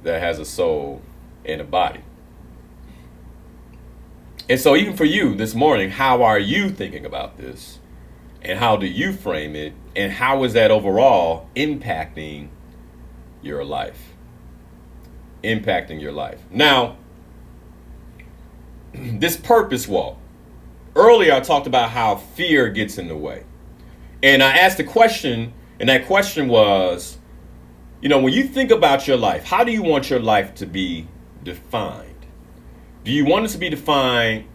that has a soul and a body. And so even for you this morning, how are you thinking about this? And how do you frame it? And how is that overall impacting your life? Impacting your life. Now, this purpose walk. Earlier, I talked about how fear gets in the way. And I asked a question, and that question was, you know, when you think about your life, how do you want your life to be defined? Do you want it to be defined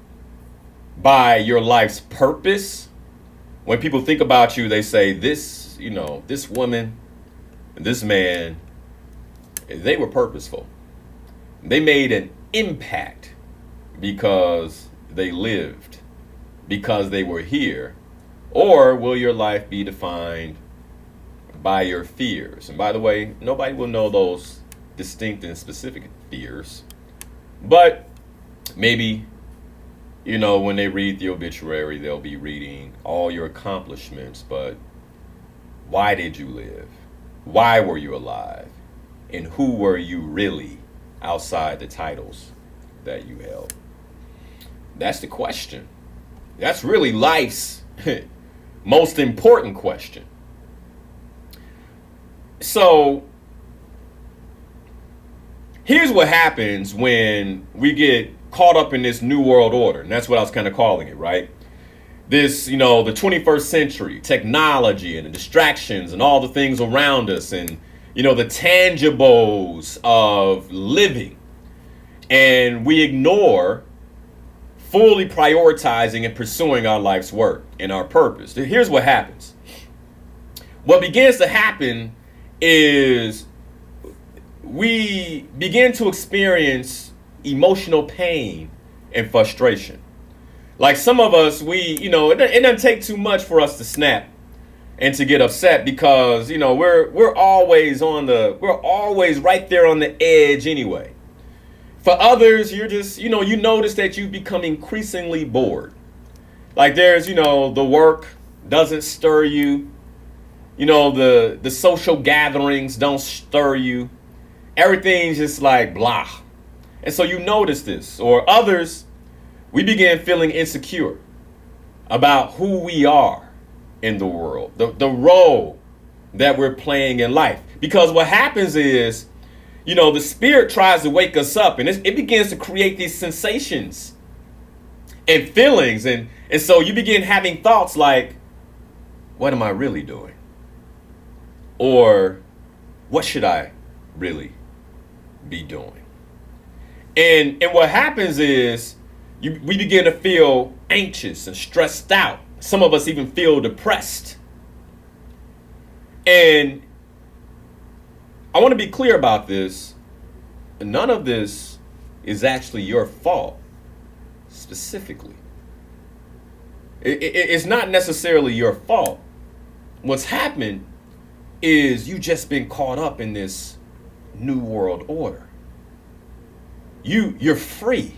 by your life's purpose? When people think about you, they say this, you know, this woman, this man, they were purposeful. They made an impact because they lived, because they were here. Or will your life be defined by your fears? And by the way, nobody will know those distinct and specific fears. But maybe, you know, when they read the obituary, they'll be reading all your accomplishments, but why did you live? Why were you alive? And who were you really outside the titles that you held? That's the question. That's really life's most important question. So here's what happens when we get caught up in this new world order. And that's what I was kind of calling it, right? This, you know, the 21st century, technology and the distractions and all the things around us and, you know, the tangibles of living. And we ignore fully prioritizing and pursuing our life's work and our purpose. Here's what happens. What begins to happen is we begin to experience emotional pain and frustration. Like some of us, it doesn't take too much for us to snap and to get upset because, you know, we're always right there on the edge anyway. For others, you're just, you notice that you become increasingly bored. Like there's, the work doesn't stir you. The social gatherings don't stir you. Everything's just like blah. And so you notice this. Or others, we begin feeling insecure about who we are in the world, the role that we're playing in life. Because what happens is, the spirit tries to wake us up and it begins to create these sensations and feelings. And so you begin having thoughts like, what am I really doing? Or what should I really be doing? And what happens is we begin to feel anxious and stressed out. Some of us even feel depressed. And I want to be clear about this. None of this is actually your fault, specifically. It's not necessarily your fault. What's happened is you just been caught up in this new world order. You're free.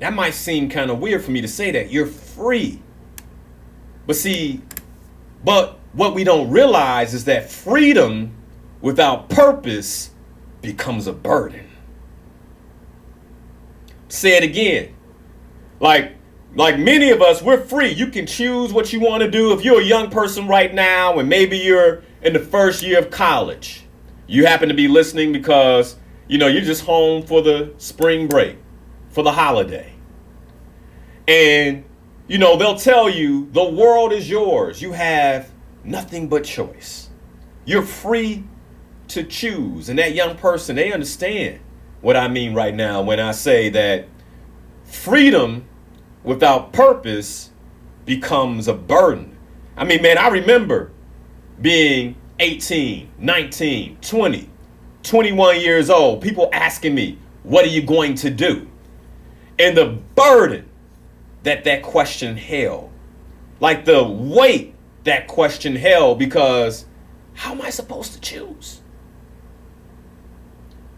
That might seem kind of weird for me to say that. You're free. But what we don't realize is that freedom without purpose becomes a burden. Say it again. Like many of us, we're free. You can choose what you want to do. If you're a young person right now and maybe you're in the first year of college, you happen to be listening because, you're just home for the spring break, for the holiday. And, you know, they'll tell you the world is yours. You have nothing but choice. You're free to choose. And that young person, they understand what I mean right now when I say that freedom without purpose becomes a burden. I mean, man, I remember being 18, 19, 20, 21 years old, people asking me, what are you going to do? And the burden that question held, like the weight that question held, because how am I supposed to choose?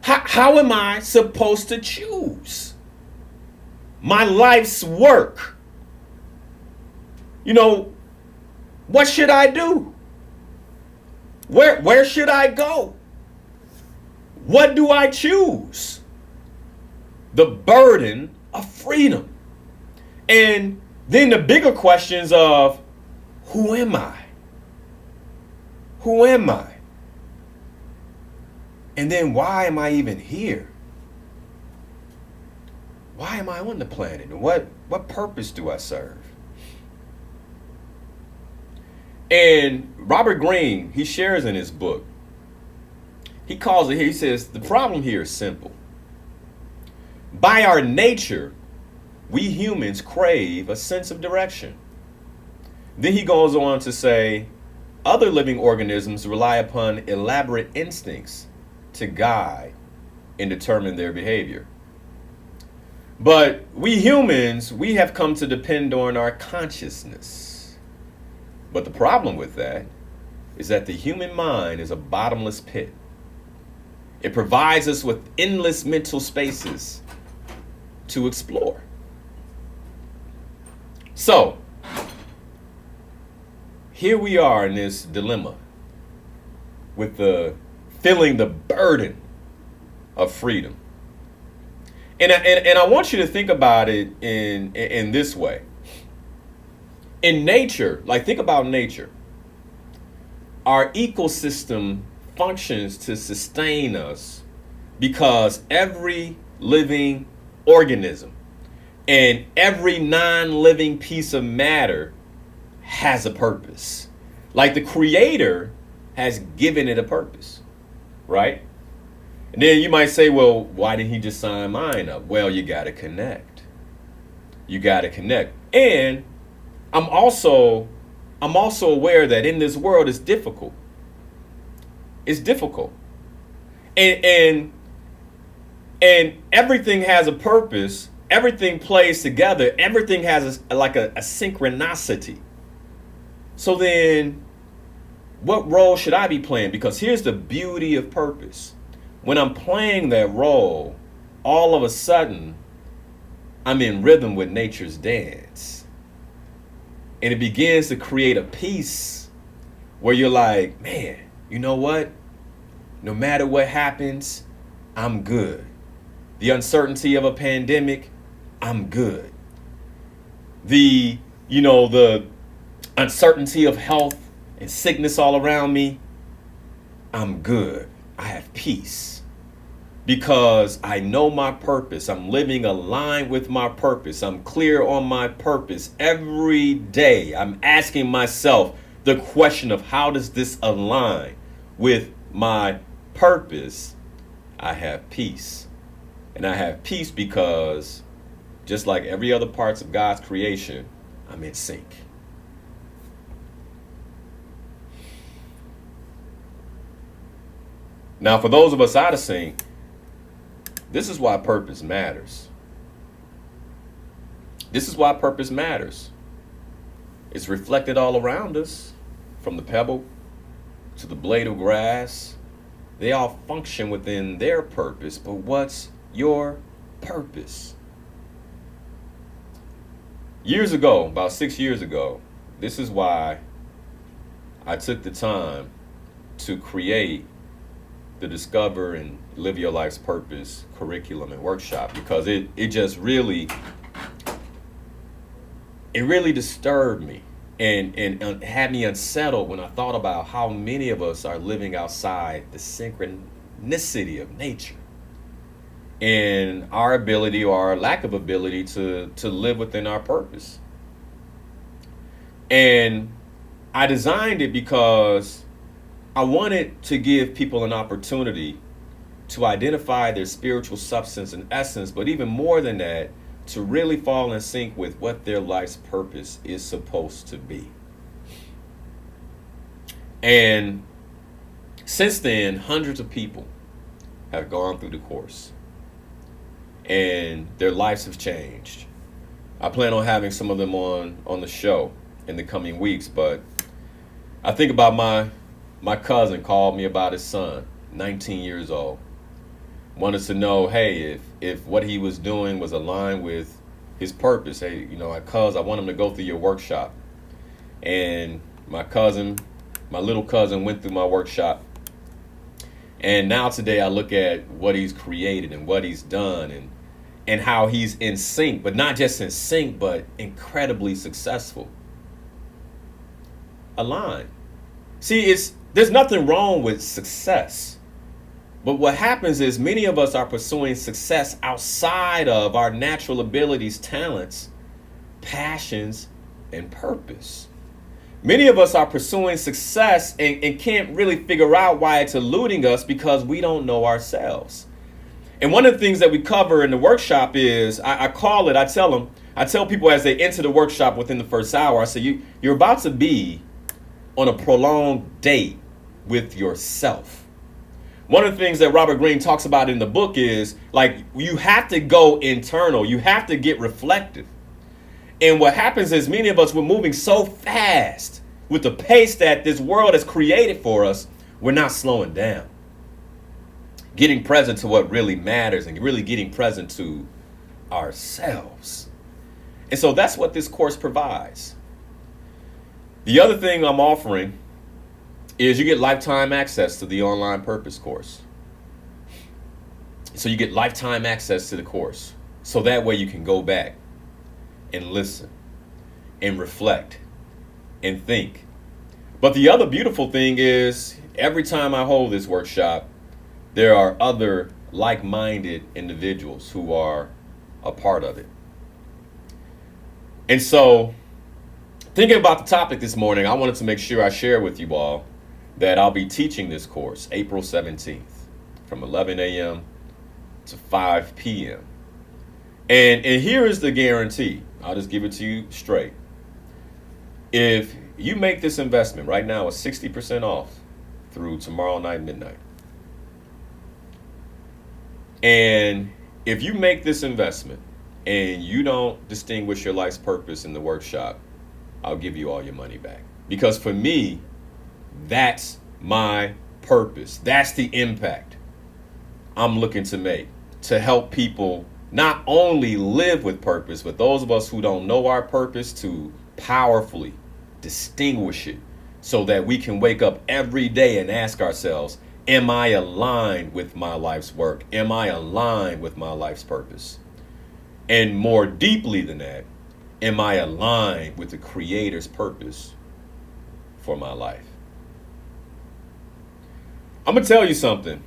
How am I supposed to choose my life's work? You know, what should I do? Where should I go? What do I choose? The burden of freedom. And then the bigger questions of, who am I? Who am I? And then why am I even here? Why am I on the planet? And what purpose do I serve? And Robert Greene, he shares in his book, he calls it here, he says, the problem here is simple. By our nature, we humans crave a sense of direction. Then he goes on to say, other living organisms rely upon elaborate instincts to guide and determine their behavior. But we humans, we have come to depend on our consciousness. But the problem with that is that the human mind is a bottomless pit. It provides us with endless mental spaces to explore. So, here we are in this dilemma with feeling the burden of freedom. And I want you to think about it in this way. In nature, like think about nature. Our ecosystem functions to sustain us because every living organism and every non-living piece of matter has a purpose. Like the Creator has given it a purpose, right? And then you might say, well, why didn't he just sign mine up? Well, you got to connect. You got to connect. And I'm also aware that in this world it's difficult. It's difficult. And everything has a purpose. Everything plays together. Everything has a synchronicity. So then what role should I be playing? Because here's the beauty of purpose. When I'm playing that role, all of a sudden, I'm in rhythm with nature's dance. And it begins to create a peace where you're like, man, you know what? No matter what happens, I'm good. The uncertainty of a pandemic, I'm good. The uncertainty of health and sickness all around me, I'm good. I have peace because I know my purpose. I'm living aligned with my purpose. I'm clear on my purpose. Every day I'm asking myself the question of how does this align with my purpose? I have peace. And I have peace because just like every other parts of God's creation, I'm in sync. Now, for those of us out of sync, this is why purpose matters. This is why purpose matters. It's reflected all around us, from the pebble to the blade of grass. They all function within their purpose, but what's your purpose? Years ago, about 6 years ago, this is why I took the time to create the Discover and Live Your Life's Purpose curriculum and workshop, because it just really disturbed me and had me unsettled when I thought about how many of us are living outside the synchronicity of nature. in our ability or our lack of ability to live within our purpose. And I designed it because I wanted to give people an opportunity to identify their spiritual substance and essence, but even more than that, to really fall in sync with what their life's purpose is supposed to be. And since then, hundreds of people have gone through the course and their lives have changed. I plan on having some of them on the show in the coming weeks, but I think about my cousin called me about his son, 19 years old. Wanted to know, hey, if what he was doing was aligned with his purpose. Hey, cuz, I want him to go through your workshop. And my little cousin went through my workshop. And now today I look at what he's created and what he's done and how he's in sync, but not just in sync, but incredibly successful. Aligned. See, there's nothing wrong with success. But what happens is many of us are pursuing success outside of our natural abilities, talents, passions, and purpose. Many of us are pursuing success and can't really figure out why it's eluding us because we don't know ourselves. And one of the things that we cover in the workshop is, I tell people as they enter the workshop within the first hour, I say, you're about to be on a prolonged date with yourself. One of the things that Robert Greene talks about in the book is, like, you have to go internal. You have to get reflective. And what happens is many of us, we're moving so fast with the pace that this world has created for us, we're not slowing down. Getting present to what really matters and really getting present to ourselves. And so that's what this course provides. The other thing I'm offering is you get lifetime access to the online purpose course. So you get lifetime access to the course. So that way you can go back and listen and reflect and think. But the other beautiful thing is every time I hold this workshop, there are other like-minded individuals who are a part of it. And so thinking about the topic this morning, I wanted to make sure I share with you all that I'll be teaching this course April 17th from 11 a.m. to 5 p.m. And here is the guarantee. I'll just give it to you straight. If you make this investment right now, it's 60% off through tomorrow night midnight. And if you make this investment and you don't distinguish your life's purpose in the workshop, I'll give you all your money back. Because for me, that's my purpose. That's the impact I'm looking to make, to help people not only live with purpose, but those of us who don't know our purpose to powerfully distinguish it so that we can wake up every day and ask ourselves, am I aligned with my life's work? Am I aligned with my life's purpose? And more deeply than that, am I aligned with the Creator's purpose for my life? I'm going to tell you something.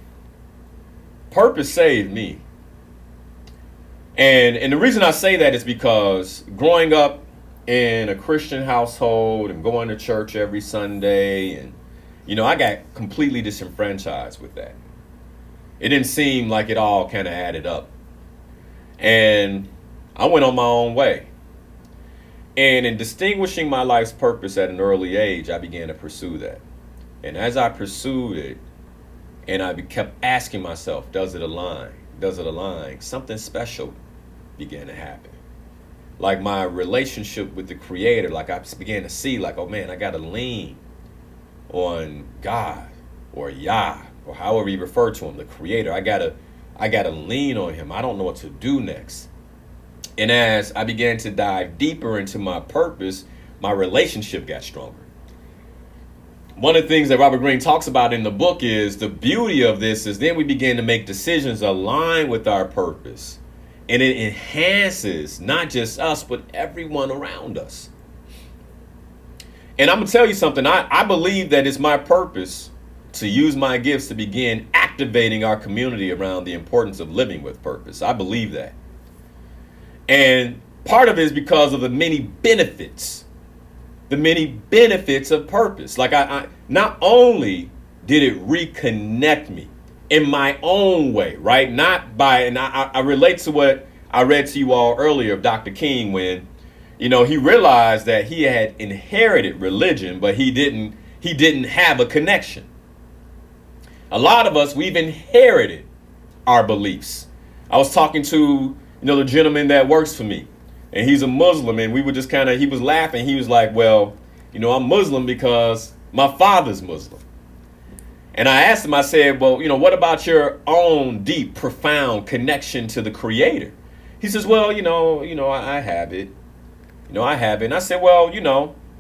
Purpose saved me. And the reason I say that is because growing up in a Christian household and going to church every Sunday, and, I got completely disenfranchised with that. It didn't seem like it all kind of added up. And I went on my own way. And in distinguishing my life's purpose at an early age, I began to pursue that. And as I pursued it, and I kept asking myself, does it align? Does it align? Something special began to happen. Like my relationship with the Creator, like I began to see, like, oh man, I got to lean on God or Yah, or however you refer to him, the Creator. I gotta lean on him. I don't know what to do next. And as I began to dive deeper into my purpose, my relationship got stronger. One of the things that Robert Greene talks about in the book is the beauty of this is then we begin to make decisions aligned with our purpose. And it enhances not just us, but everyone around us. And I'm going to tell you something. I believe that it's my purpose to use my gifts to begin captivating our community around the importance of living with purpose. I believe that. And part of it is because of the many benefits of purpose. Like I not only did it reconnect me in my own way, right? Not by, and I relate to what I read to you all earlier of Dr. King when, you know, he realized that he had inherited religion, but he didn't have a connection. A lot of us, we've inherited our beliefs. I was talking to, the gentleman that works for me, and he's a Muslim, and we were just he was laughing. He was like, well, I'm Muslim because my father's Muslim. And I asked him, I said, well, what about your own deep, profound connection to the Creator? He says, well, I have it. I have it. And I said, well,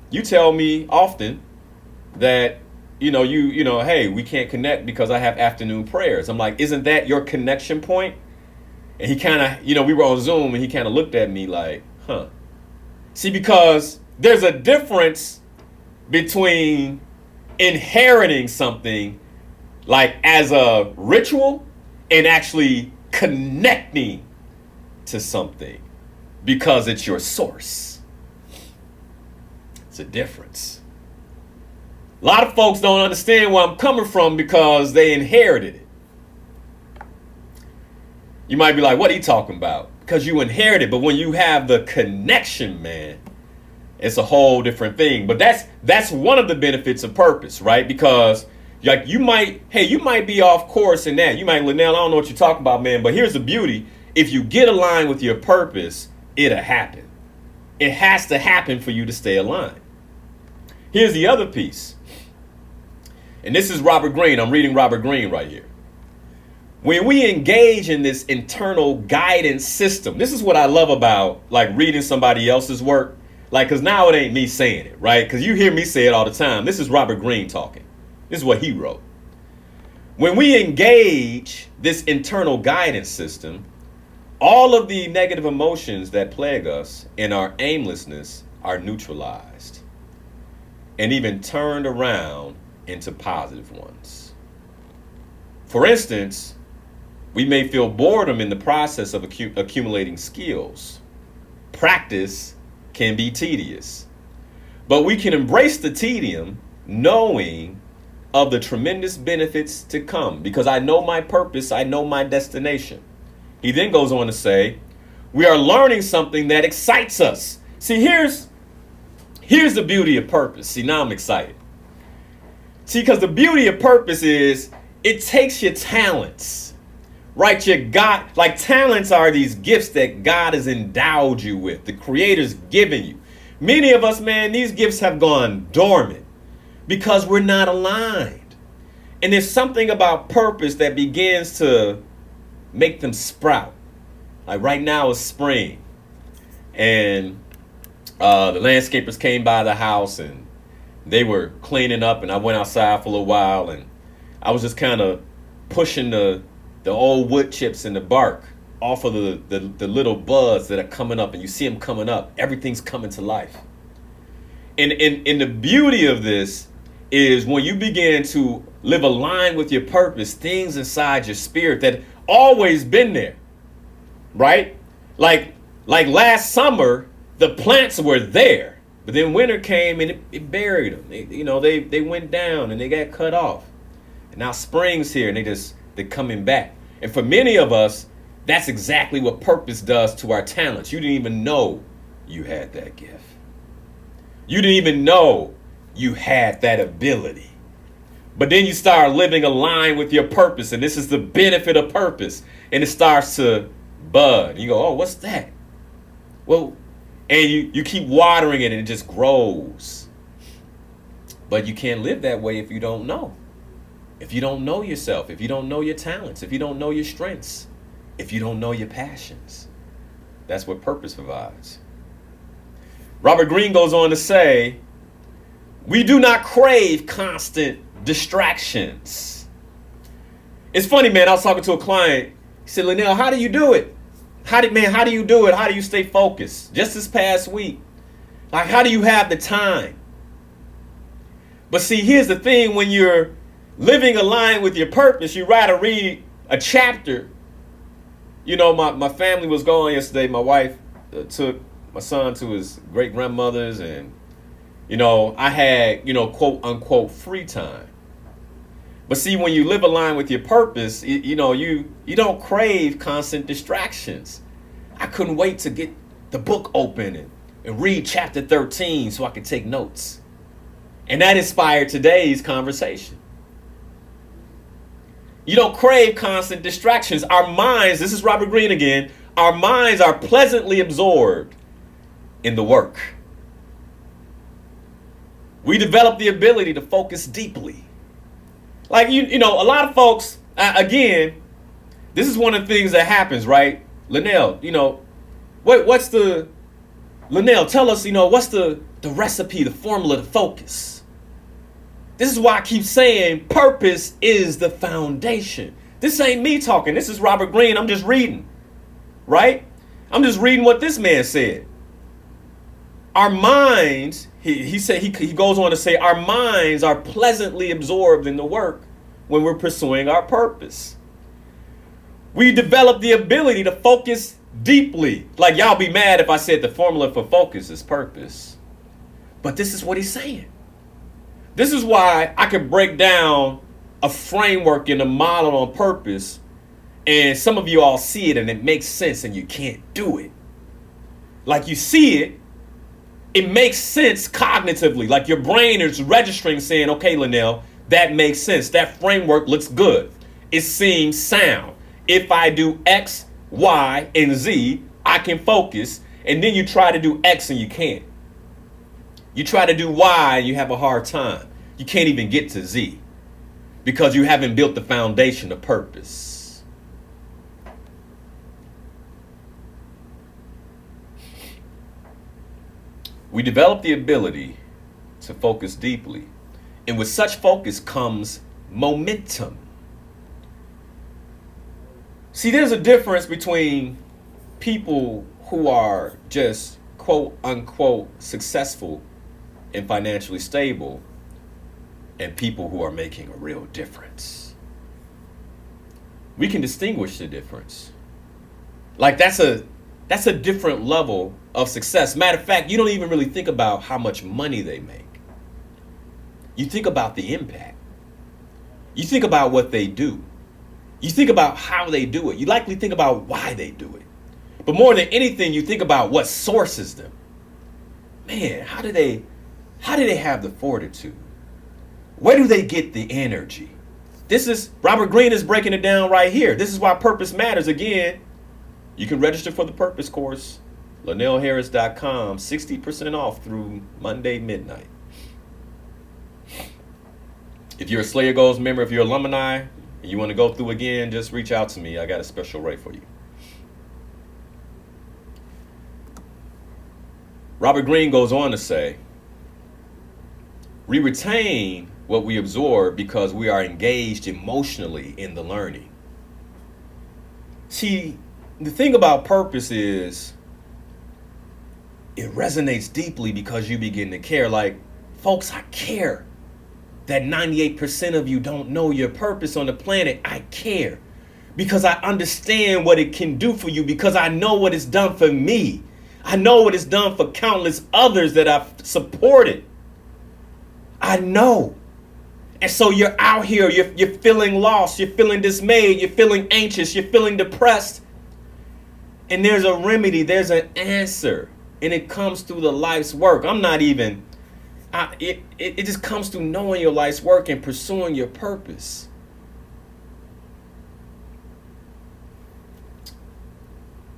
you tell me often that, hey, we can't connect because I have afternoon prayers. I'm like, isn't that your connection point? And he kind of, we were on Zoom and he kind of looked at me like, huh. See, because there's a difference between inheriting something like as a ritual and actually connecting to something because it's your source. It's a difference. A lot of folks don't understand where I'm coming from because they inherited it. You might be like, what are you talking about? Because you inherited, but when you have the connection, man, it's a whole different thing. But that's one of the benefits of purpose, right? Because like you might be off course in that. You might, Linal, I don't know what you're talking about, man, but here's the beauty. If you get aligned with your purpose, it'll happen. It has to happen for you to stay aligned. Here's the other piece. And this is Robert Greene. I'm reading Robert Greene right here. When we engage in this internal guidance system, this is what I love about like reading somebody else's work. Like, because now it ain't me saying it, right? Because you hear me say it all the time. This is Robert Greene talking. This is what he wrote. When we engage this internal guidance system, all of the negative emotions that plague us in our aimlessness are neutralized and even turned around into positive ones. For instance, we may feel boredom in the process of accumulating skills. Practice can be tedious, but we can embrace the tedium knowing of the tremendous benefits to come because I know my purpose, I know my destination. He then goes on to say, we are learning something that excites us. See, here's the beauty of purpose. See, now I'm excited. See, because the beauty of purpose is it takes your talents, right? Like talents are these gifts that God has endowed you with, the Creator's given you. Many of us, man, these gifts have gone dormant because we're not aligned. And there's something about purpose that begins to make them sprout. Like right now it's spring, and the landscapers came by the house and they were cleaning up, and I went outside for a little while, and I was just kind of pushing the old wood chips and the bark off of the little buds that are coming up, and you see them coming up. Everything's coming to life. And the beauty of this is when you begin to live aligned with your purpose, things inside your spirit that always been there, right? Like last summer, the plants were there, but then winter came and it buried them. They went down and they got cut off. And now spring's here and they're coming back. And for many of us, that's exactly what purpose does to our talents. You didn't even know you had that gift. You didn't even know you had that ability. But then you start living aligned with your purpose, and this is the benefit of purpose. And it starts to bud. You go, oh, what's that? Well, and you keep watering it and it just grows. But you can't live that way if you don't know. If you don't know yourself, if you don't know your talents, if you don't know your strengths, if you don't know your passions. That's what purpose provides. Robert Greene goes on to say, we do not crave constant distractions. It's funny, man. I was talking to a client. He said, Linal, how do you do it? How do you do it? How do you stay focused? Just this past week. Like, how do you have the time? But see, here's the thing. When you're living aligned with your purpose, you rather read a chapter. You know, my family was gone yesterday. My wife took my son to his great grandmother's, and you know, I had, you know, quote unquote free time. But see, when you live aligned with your purpose, you know, you don't crave constant distractions. I couldn't wait to get the book open and read chapter 13 so I could take notes. And that inspired today's conversation. You don't crave constant distractions. Our minds, this is Robert Greene again, our minds are pleasantly absorbed in the work. We develop the ability to focus deeply. Like, you know, a lot of folks, again, this is one of the things that happens, right? Linal, you know, Linal, tell us, you know, what's the recipe, the formula to focus? This is why I keep saying purpose is the foundation. This ain't me talking. This is Robert Greene. I'm just reading, right? I'm just reading what this man said. Our minds, he said, he goes on to say, our minds are pleasantly absorbed in the work when we're pursuing our purpose. We develop the ability to focus deeply. Like, y'all be mad if I said the formula for focus is purpose. But this is what he's saying. This is why I could break down a framework and a model on purpose, and some of you all see it and it makes sense and you can't do it. Like, you see it, it makes sense cognitively. Like, your brain is registering saying, okay, Linal, that makes sense. That framework looks good. It seems sound. If I do X, Y, and Z, I can focus. And then you try to do X and you can't. You try to do Y and you have a hard time. You can't even get to Z because you haven't built the foundation of purpose. We develop the ability to focus deeply. And with such focus comes momentum. See, there's a difference between people who are just quote unquote successful and financially stable and people who are making a real difference. We can distinguish the difference. Like, that's a different level of success. Matter of fact, you don't even really think about how much money they make. You think about the impact. You think about what they do. You think about how they do it. You likely think about why they do it. But more than anything, you think about what sources them. Man, how do they have the fortitude? Where do they get the energy? This is, Robert Greene is breaking it down right here. This is why purpose matters. Again, you can register for the purpose course, LinalHarris.com, 60% off through Monday midnight. If you're a Slayer Goals member, if you're alumni, and you want to go through again, just reach out to me. I got a special rate for you. Robert Greene goes on to say, we retain what we absorb because we are engaged emotionally in the learning. See, the thing about purpose is it resonates deeply because you begin to care. Like, folks, I care that 98% of you don't know your purpose on the planet. I care because I understand what it can do for you, because I know what it's done for me. I know what it's done for countless others that I've supported. I know. And so you're out here, you're feeling lost, you're feeling dismayed, you're feeling anxious, you're feeling depressed. And there's a remedy, there's an answer. And it comes through the life's work. It just comes through knowing your life's work and pursuing your purpose.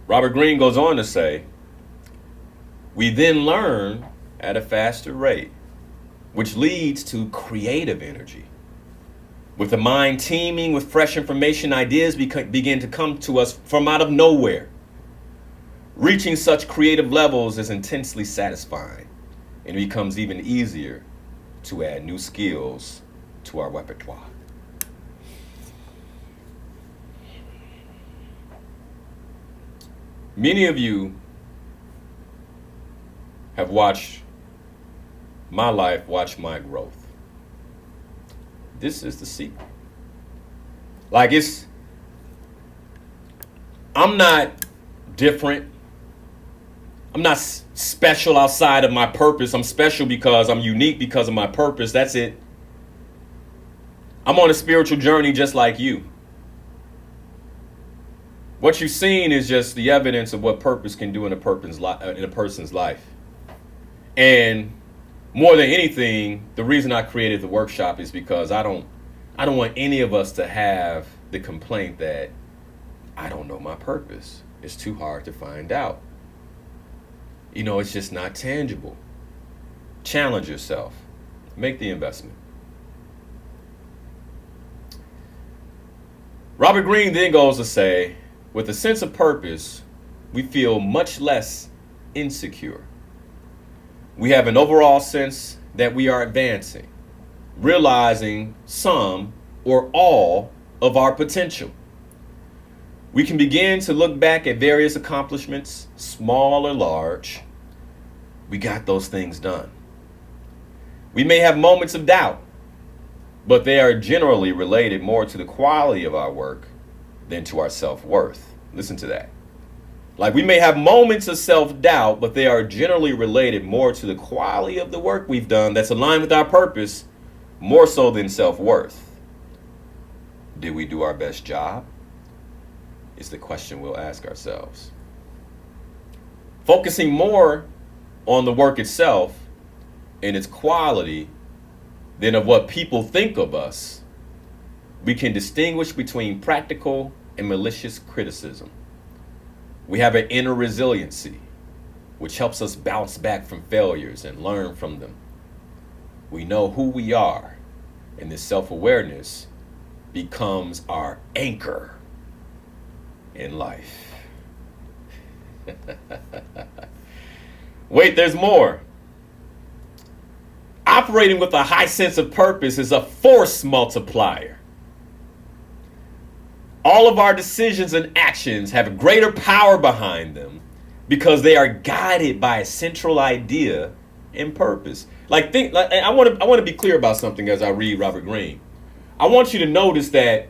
Robert Greene goes on to say, we then learn at a faster rate, which leads to creative energy. With the mind teeming with fresh information, ideas begin to come to us from out of nowhere. Reaching such creative levels is intensely satisfying, and it becomes even easier to add new skills to our repertoire. Many of you have watched my life, watched my growth. this is the secret. Like I'm not different. I'm not special outside of my purpose. I'm special because I'm unique because of my purpose. That's it. I'm on a spiritual journey just like you. What you've seen is just the evidence of what purpose can do in a person's life. And more than anything, the reason I created the workshop is because I don't want any of us to have the complaint that I don't know my purpose. It's too hard to find out. It's just not tangible. Challenge yourself. Make the investment. Robert Greene then goes to say, with a sense of purpose, we feel much less insecure. We have an overall sense that we are advancing, realizing some or all of our potential. We can begin to look back at various accomplishments, small or large. We got those things done. We may have moments of doubt, but they are generally related more to the quality of our work than to our self-worth. Listen to that. Like, we may have moments of self-doubt, but they are generally related more to the quality of the work we've done that's aligned with our purpose, more so than self-worth. Did we do our best job? Is the question we'll ask ourselves. Focusing more on the work itself and its quality than of what people think of us, we can distinguish between practical and malicious criticism. We have an inner resiliency, which helps us bounce back from failures and learn from them. We know who we are, and this self-awareness becomes our anchor in life. Wait, there's more. Operating with a high sense of purpose is a force multiplier. All of our decisions and actions have greater power behind them because they are guided by a central idea and purpose. I want to be clear about something as I read Robert Greene. I want you to notice that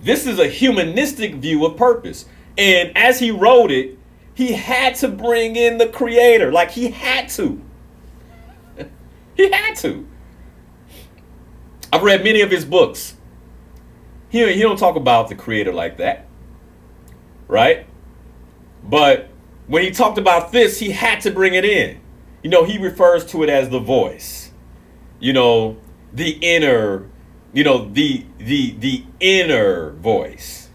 this is a humanistic view of purpose. And as he wrote it, he had to bring in the creator. Like, he had to. He had to. I've read many of his books. He don't talk about the creator like that. Right? But when he talked about this, he had to bring it in. He refers to it as the voice. The inner, the inner voice.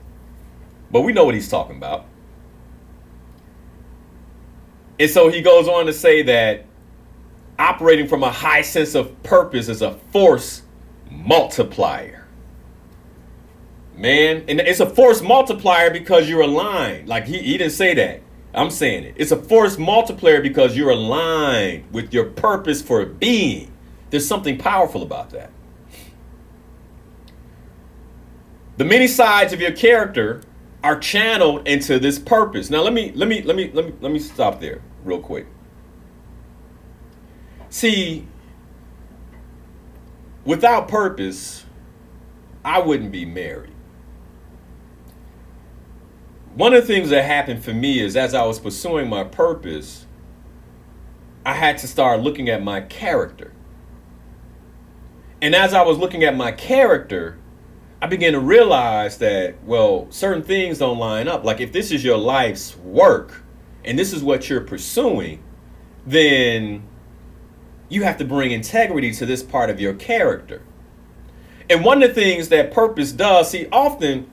But we know what he's talking about. And so he goes on to say that operating from a high sense of purpose is a force multiplier. Man, and it's a force multiplier because you're aligned. Like, he didn't say that. I'm saying it. It's a force multiplier because you're aligned with your purpose for being. There's something powerful about that. The many sides of your character are channeled into this purpose. Now let me stop there real quick. See, without purpose, I wouldn't be married. One of the things that happened for me is as I was pursuing my purpose, I had to start looking at my character. And as I was looking at my character, I began to realize that, well, certain things don't line up. Like, if this is your life's work and this is what you're pursuing, then you have to bring integrity to this part of your character. And one of the things that purpose does, see, often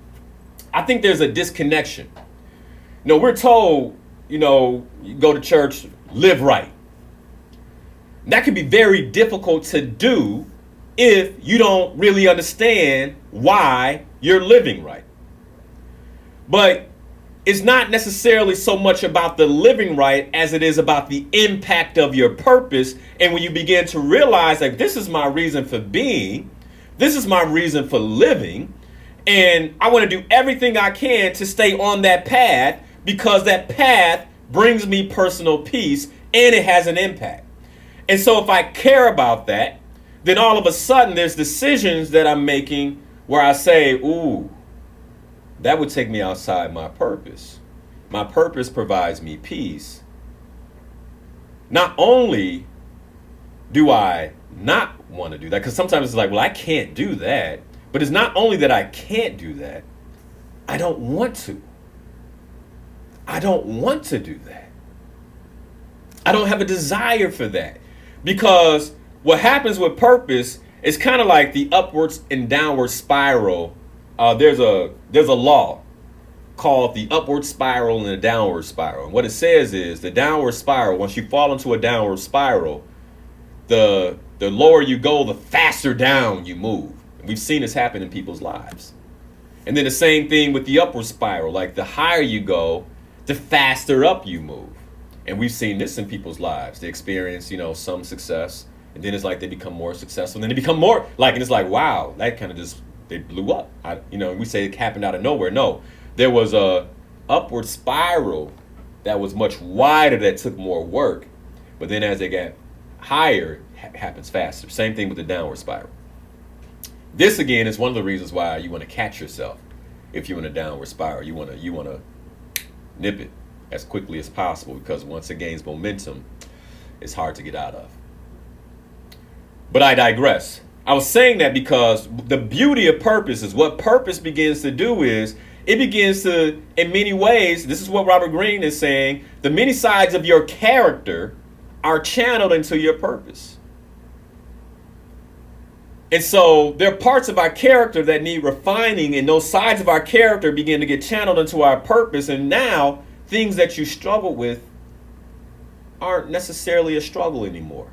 I think there's a disconnection. We're told, you go to church, live right. That can be very difficult to do if you don't really understand why you're living right. But it's not necessarily so much about the living right as it is about the impact of your purpose. And when you begin to realize that this is my reason for being, this is my reason for living, and I want to do everything I can to stay on that path because that path brings me personal peace and it has an impact. And so if I care about that, then all of a sudden there's decisions that I'm making where I say, ooh, that would take me outside my purpose. My purpose provides me peace. Not only do I not want to do that, because sometimes it's like, well, I can't do that. But it's not only that I can't do that, I don't want to. I don't want to do that. I don't have a desire for that. Because what happens with purpose is kind of like the upwards and downward spiral. There's a law called the upward spiral and the downward spiral. And what it says is the downward spiral, once you fall into a downward spiral, the lower you go, the faster down you move. And we've seen this happen in people's lives. And then the same thing with the upward spiral. Like the higher you go, the faster up you move. And we've seen this in people's lives. They experience, some success. And then it's like they become more successful. And then they become more and it's like, wow, that kind of just, they blew up. We say it happened out of nowhere. No, there was a upward spiral that was much wider that took more work. But then as they got higher, it happens faster. Same thing with the downward spiral. This again is one of the reasons why you want to catch yourself. If you're in a downward spiral, you want to nip it as quickly as possible, because once it gains momentum, it's hard to get out of. But I digress. I was saying that because the beauty of purpose is what purpose begins to do is it begins to, in many ways, this is what Robert Greene is saying, the many sides of your character are channeled into your purpose. And so there are parts of our character that need refining, and those sides of our character begin to get channeled into our purpose. And now things that you struggle with aren't necessarily a struggle anymore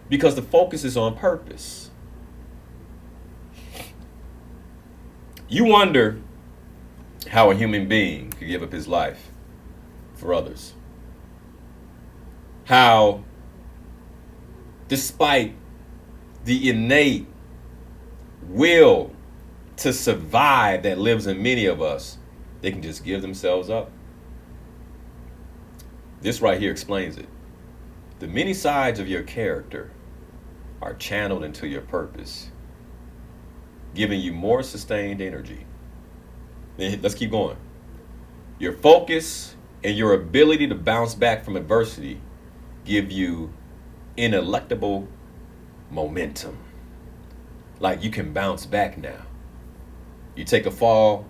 because the focus is on purpose. You wonder how a human being could give up his life for others. How, despite the innate will to survive that lives in many of us, they can just give themselves up. This right here explains it. The many sides of your character are channeled into your purpose, giving you more sustained energy. Then let's keep going. Your focus and your ability to bounce back from adversity give you ineluctable momentum. Like you can bounce back now. You take a fall,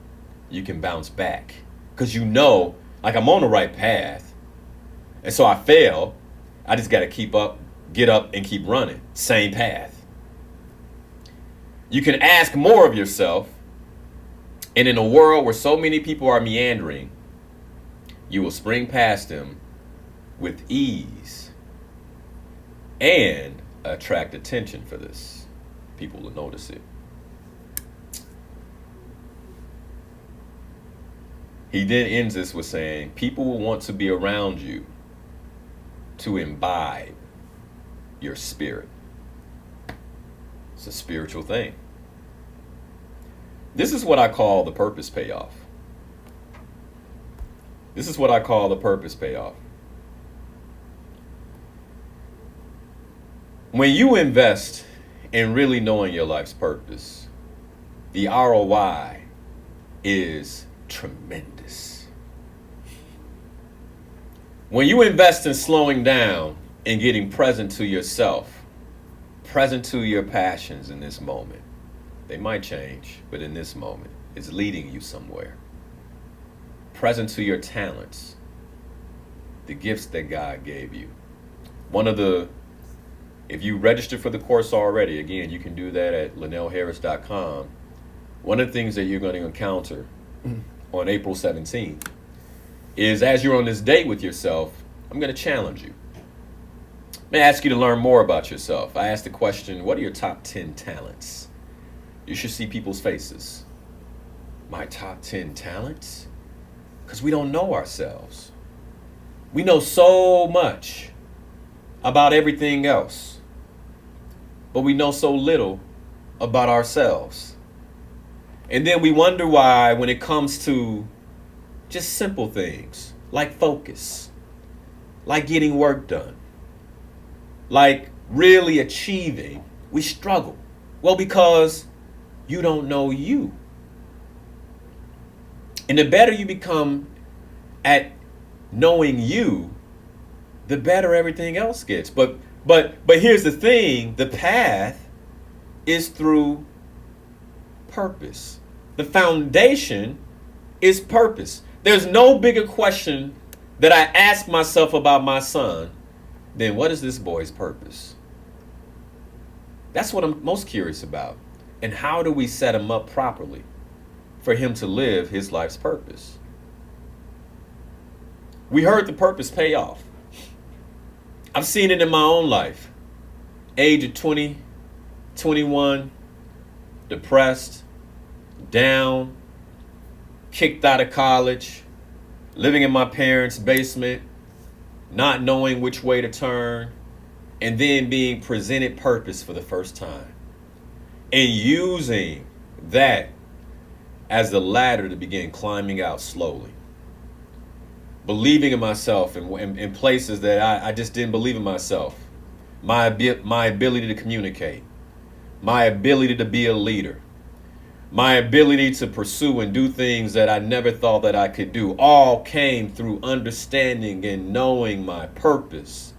you can bounce back. Because like I'm on the right path. And so I fail. I just got to get up and keep running. Same path. You can ask more of yourself. And in a world where so many people are meandering, you will spring past them with ease and attract attention for this. People will notice it. He then ends this with saying, people will want to be around you to imbibe your spirit. It's a spiritual thing. This is what I call the purpose payoff. This is what I call the purpose payoff. When you invest in really knowing your life's purpose, the ROI is tremendous. When you invest in slowing down and getting present to yourself, present to your passions in this moment, they might change, but in this moment, it's leading you somewhere. Present to your talents, the gifts that God gave you. If you registered for the course already, again, you can do that at linalharris.com. One of the things that you're going to encounter on April 17th is as you're on this date with yourself, I'm going to challenge you. I'm going to ask you to learn more about yourself. I asked the question, what are your top 10 talents? You should see people's faces. My top 10 talents? Because we don't know ourselves. We know so much about everything else, but we know so little about ourselves. And then we wonder why when it comes to just simple things like focus, like getting work done, like really achieving, we struggle? Well, because you don't know you. And the better you become at knowing you, the better everything else gets. But here's the thing, the path is through purpose. The foundation is purpose. There's no bigger question that I ask myself about my son than what is this boy's purpose? That's what I'm most curious about. And how do we set him up properly for him to live his life's purpose? We heard the purpose pay off. I've seen it in my own life. Age of 20, 21, depressed, down, kicked out of college, living in my parents' basement, not knowing which way to turn, and then being presented purpose for the first time. And using that as the ladder to begin climbing out slowly. Believing in myself in places that I just didn't believe in myself. My ability to communicate. My ability to be a leader. My ability to pursue and do things that I never thought that I could do. All came through understanding and knowing my purpose.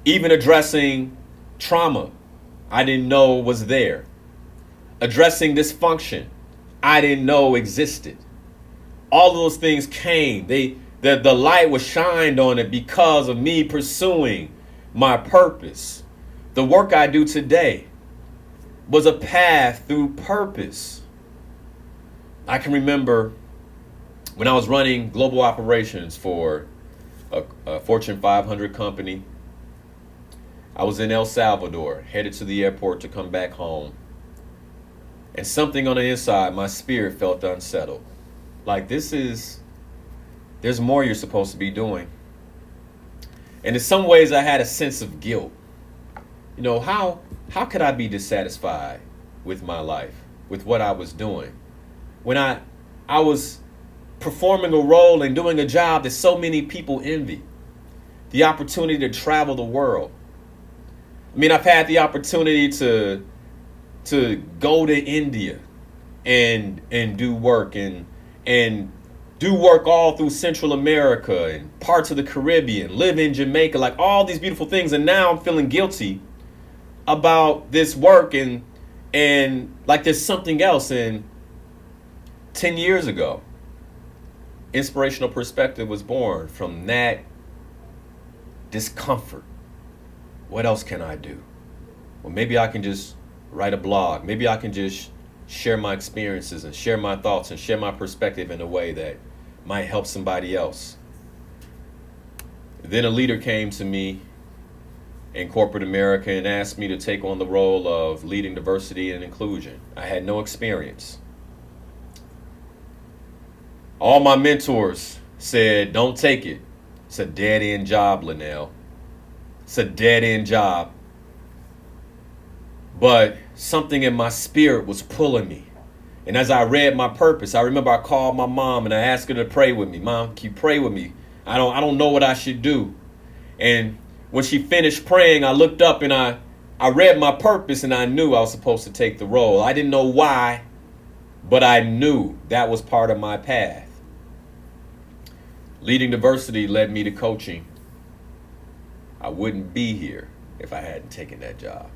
Even addressing trauma I didn't know was there. Addressing dysfunction I didn't know existed. All of those things came. The light was shined on it because of me pursuing my purpose. The work I do today was a path through purpose. I can remember when I was running global operations for a Fortune 500 company. I was in El Salvador, headed to the airport to come back home. And something on the inside, my spirit felt unsettled. Like there's more you're supposed to be doing. And in some ways I had a sense of guilt. You know, how could I be dissatisfied with my life, with what I was doing? When I was performing a role and doing a job that so many people envy. The opportunity to travel the world. I mean, I've had the opportunity to go to India and do work and do work all through Central America and parts of the Caribbean, live in Jamaica, like all these beautiful things. And now I'm feeling guilty about this work and like there's something else. And 10 years ago, Inspirational Perspective was born from that discomfort. What else can I do? Well, maybe I can just write a blog. Maybe I can just share my experiences and share my thoughts and share my perspective in a way that might help somebody else. Then a leader came to me in corporate America and asked me to take on the role of leading diversity and inclusion. I had no experience. All my mentors said, don't take it. It's a dead-end job, Linal. It's a dead-end job. But something in my spirit was pulling me. And as I read my purpose, I remember I called my mom and I asked her to pray with me. Mom, can you pray with me? I don't know what I should do. And when she finished praying, I looked up and I read my purpose and I knew I was supposed to take the role. I didn't know why, but I knew that was part of my path. Leading diversity led me to coaching. I wouldn't be here if I hadn't taken that job.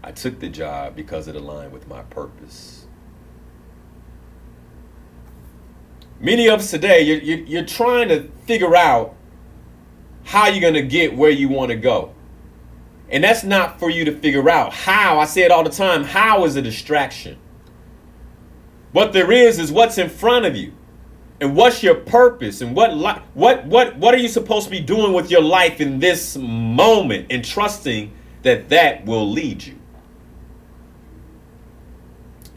I took the job because it aligned with my purpose. Many of us today, you're trying to figure out how you're going to get where you want to go. And that's not for you to figure out. How, I say it all the time, how is a distraction. What there is what's in front of you. And what's your purpose? And what are you supposed to be doing with your life in this moment and trusting that will lead you?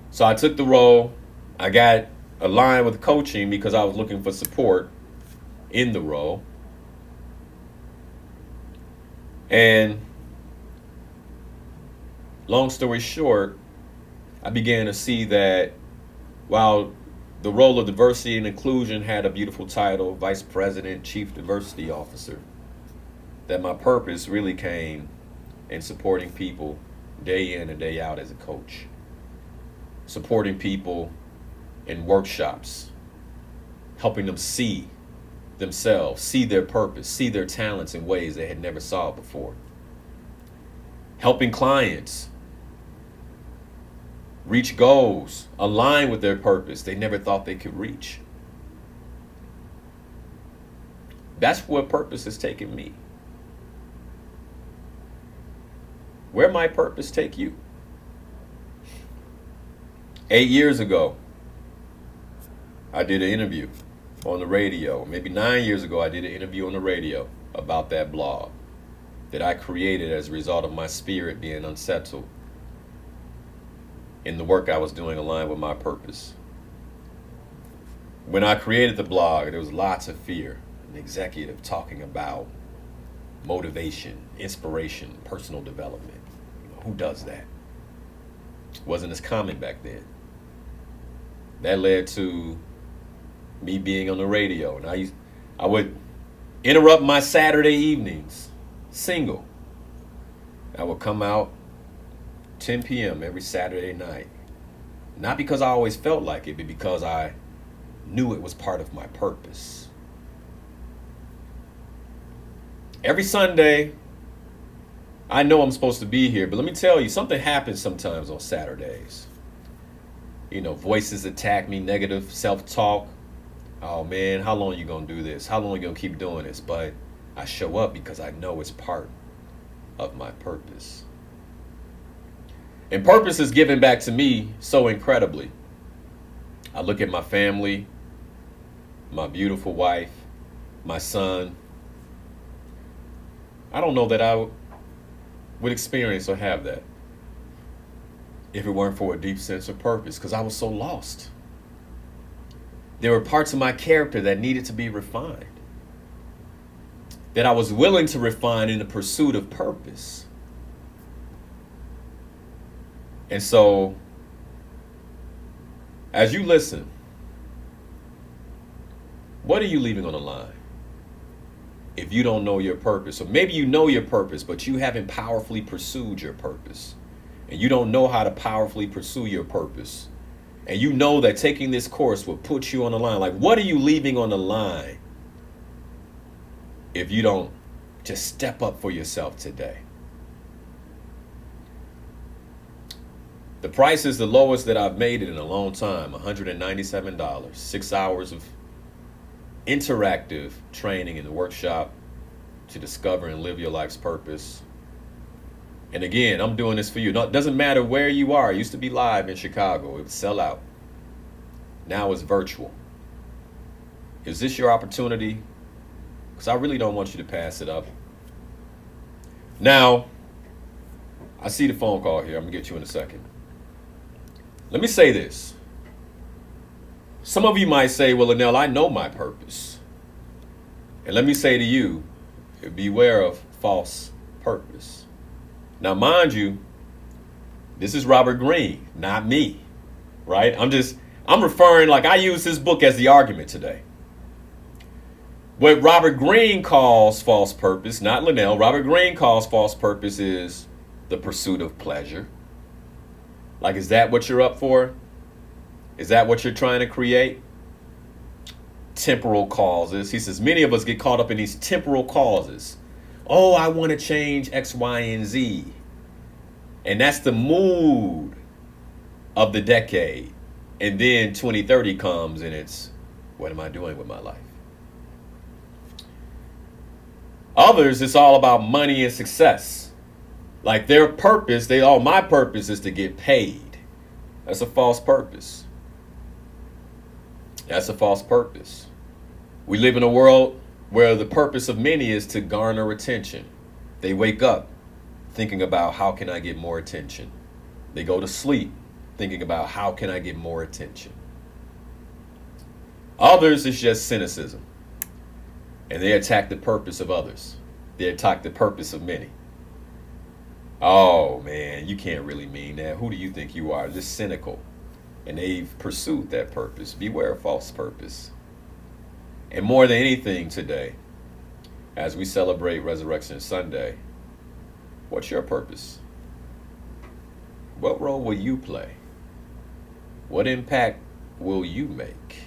So I took the role. I got aligned with coaching because I was looking for support in the role. And long story short, I began to see that while the role of diversity and inclusion had a beautiful title, Vice President, Chief Diversity Officer, that my purpose really came in supporting people day in and day out as a coach. Supporting people in workshops, helping them see themselves, see their purpose, see their talents in ways they had never saw before. Helping clients reach goals, align with their purpose they never thought they could reach. That's where purpose has taken me. Where might purpose take you? 8 years ago, I did an interview on the radio. Maybe 9 years ago, I did an interview on the radio about that blog that I created as a result of my spirit being unsettled in the work I was doing aligned with my purpose. When I created the blog, there was lots of fear. An executive talking about motivation, inspiration, personal development. Who does that? Wasn't as common back then. That led to me being on the radio. And I would interrupt my Saturday evenings, single. I would come out 10 p.m. every Saturday night. Not because I always felt like it, but because I knew it was part of my purpose. Every Sunday, I know I'm supposed to be here, but let me tell you, something happens sometimes on Saturdays. You know, voices attack me, negative self-talk. Oh man, how long are you going to do this? How long are you going to keep doing this? But I show up because I know it's part of my purpose. And purpose is given back to me so incredibly. I look at my family, my beautiful wife, my son. I don't know that I would experience or have that if it weren't for a deep sense of purpose, because I was so lost. There were parts of my character that needed to be refined, that I was willing to refine in the pursuit of purpose. And so, as you listen, what are you leaving on the line? If you don't know your purpose, or maybe you know your purpose, but you haven't powerfully pursued your purpose, and you don't know how to powerfully pursue your purpose, and you know that taking this course will put you on the line, like what are you leaving on the line if you don't just step up for yourself today? The price is the lowest that I've made it in a long time, $197, 6 hours of interactive training in the workshop to discover and live your life's purpose. And again, I'm doing this for you. No, it doesn't matter where you are. It used to be live in Chicago. It would sell out. Now it's virtual. Is this your opportunity? Because I really don't want you to pass it up. Now, I see the phone call here. I'm going to get you in a second. Let me say this. Some of you might say, well, Linal, I know my purpose. And let me say to you, beware of false purpose. Now, mind you, this is Robert Greene, not me, right? I'm referring, like I use this book as the argument today. What Robert Greene calls false purpose, not Linal, Robert Greene calls false purpose is the pursuit of pleasure. Like, is that what you're up for? Is that what you're trying to create? Temporal causes. He says many of us get caught up in these temporal causes. Oh, I want to change X, Y, and Z. And that's the mood of the decade. And then 2030 comes and it's, what am I doing with my life? Others, it's all about money and success. Like their purpose, my purpose is to get paid. That's a false purpose. That's a false purpose. We live in a world where the purpose of many is to garner attention. They wake up thinking about how can I get more attention. They go to sleep thinking about how can I get more attention. Others is just cynicism. And they attack the purpose of others. They attack the purpose of many. Oh man, you can't really mean that. Who do you think you are? This cynical. And they've pursued that purpose. Beware of false purpose. And more than anything today, as we celebrate Resurrection Sunday, What's your purpose? What role will you play? What impact will you make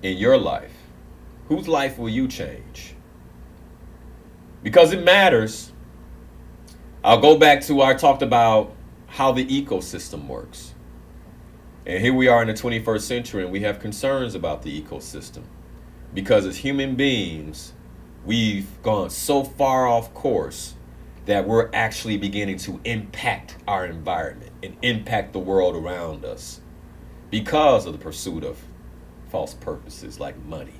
in your life? Whose life will you change? Because it matters. I'll go back to where I talked about how the ecosystem works. And here we are in the 21st century, and we have concerns about the ecosystem. Because as human beings, we've gone so far off course that we're actually beginning to impact our environment and impact the world around us because of the pursuit of false purposes like money.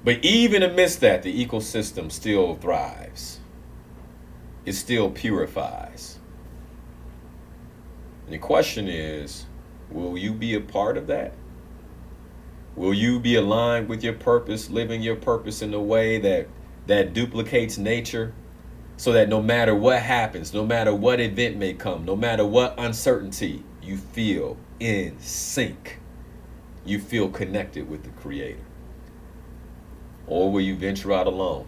But even amidst that, the ecosystem still thrives. It still purifies. And the question is, will you be a part of that? Will you be aligned with your purpose, living your purpose in a way that duplicates nature, so that no matter what happens, no matter what event may come, no matter what uncertainty, you feel in sync. You feel connected with the Creator. Or will you venture out alone,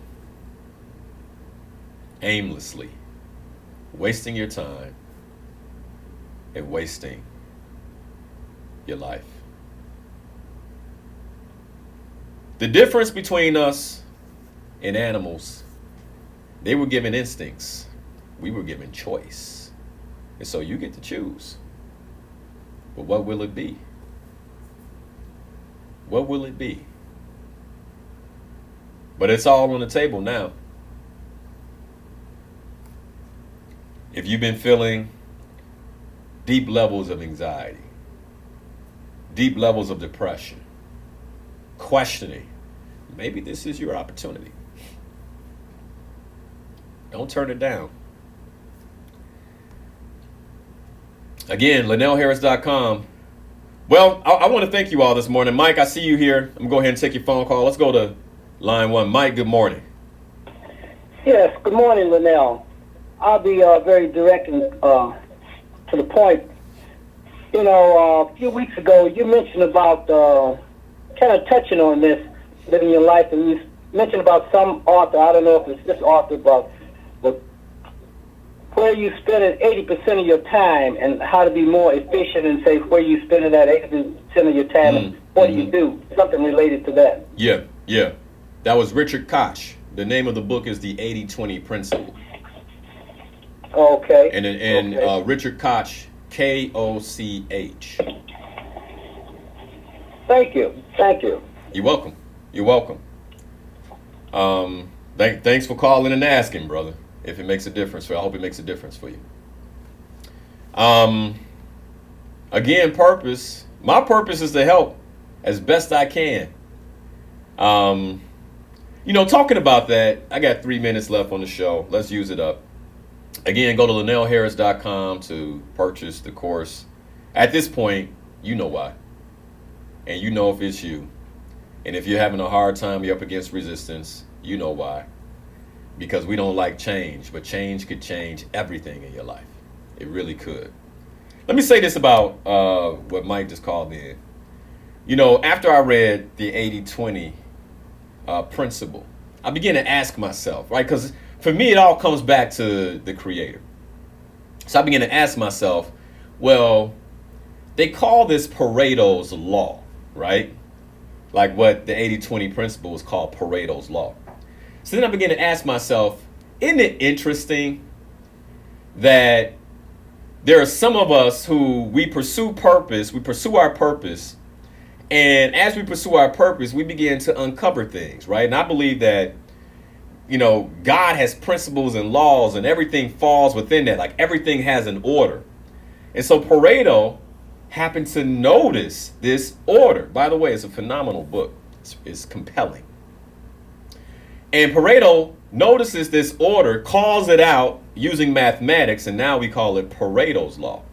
aimlessly, wasting your time and wasting your life? The difference between us and animals, they were given instincts. We were given choice. And so you get to choose. But what will it be? What will it be? But it's all on the table now. If you've been feeling deep levels of anxiety, deep levels of depression, questioning, maybe this is your opportunity. Don't turn it down. Again, LinalHarris.com. Well, I want to thank you all this morning. Mike, I see you here. I'm going to go ahead and take your phone call. Let's go to line one. Mike, good morning. Yes, good morning, Linal. I'll be very direct and to the point. You know, a few weeks ago, you mentioned about kind of touching on this, living your life, and you mentioned about some author, I don't know if it's this author, but where you spend 80% of your time and how to be more efficient, and say where you spend that 80% of your time and what do you do, something related to that. Yeah. That was Richard Koch. The name of the book is the 80-20 Principle. Okay. And Richard Koch, Koch. Thank you. You're welcome. Thanks for calling and asking, brother. If it makes a difference, I hope it makes a difference for you. Again, purpose. My purpose is to help as best I can. Talking about that, I got 3 minutes left on the show. Let's use it up. Again, go to LinalHarris.com to purchase the course. At this point, you know why. And you know if it's you. And if you're having a hard time, you're up against resistance, you know why. Because we don't like change, but change could change everything in your life. It really could. Let me say this about what Mike just called in. After I read the 80-20 principle, I began to ask myself, right? Because for me, it all comes back to the Creator. So I began to ask myself, well, they call this Pareto's law, right? Like what the 80-20 principle is called Pareto's law. So then I began to ask myself, isn't it interesting that there are some of us who we pursue our purpose, and as we pursue our purpose, we begin to uncover things, right? And I believe that, God has principles and laws, and everything falls within that. Like everything has an order. And so Pareto happened to notice this order. By the way, it's a phenomenal book. It's compelling. And Pareto notices this order, calls it out using mathematics, and now we call it Pareto's law.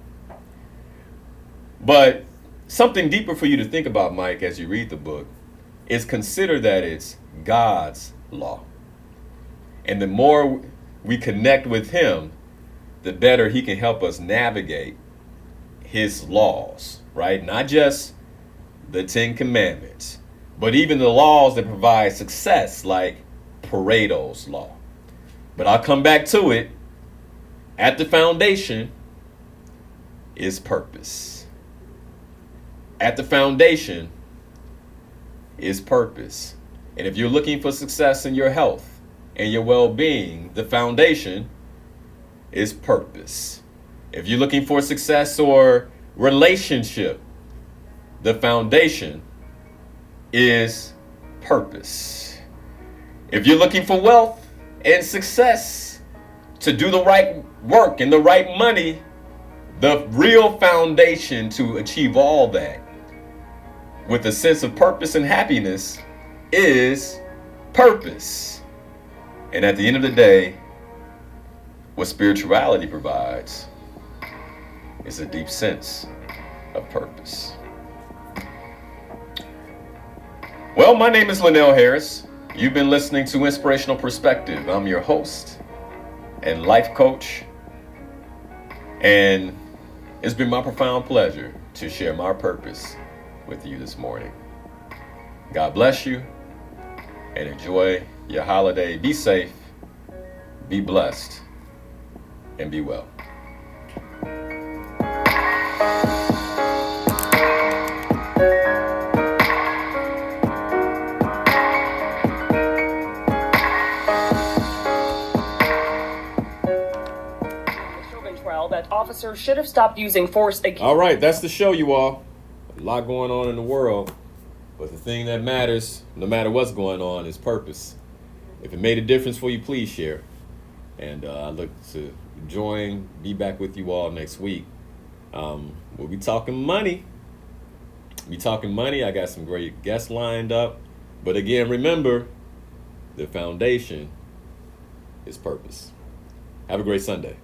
But something deeper for you to think about, Mike, as you read the book, is consider that it's God's law. And the more we connect with Him, the better He can help us navigate His laws, right? Not just the 10 Commandments, but even the laws that provide success, like Pareto's law. But I'll come back to it. At the foundation is purpose. At the foundation is purpose. And if you're looking for success in your health and your well-being, the foundation is purpose. If you're looking for success or relationship, the foundation is purpose. If you're looking for wealth and success, to do the right work and the right money, the real foundation to achieve all that with a sense of purpose and happiness is purpose. And at the end of the day, what spirituality provides is a deep sense of purpose. Well, my name is Linal Harris. You've been listening to Inspirational Perspective. I'm your host and life coach. And it's been my profound pleasure to share my purpose with you this morning. God bless you and enjoy your holiday. Be safe, be blessed, and be well. That officers should have stopped using force against. All right, that's the show, you all. A lot going on in the world, but the thing that matters, no matter what's going on, is purpose. If it made a difference for you, please share. And I look to be back with you all next week. We'll be talking money. I got some great guests lined up. But again, remember, the foundation is purpose. Have a great Sunday.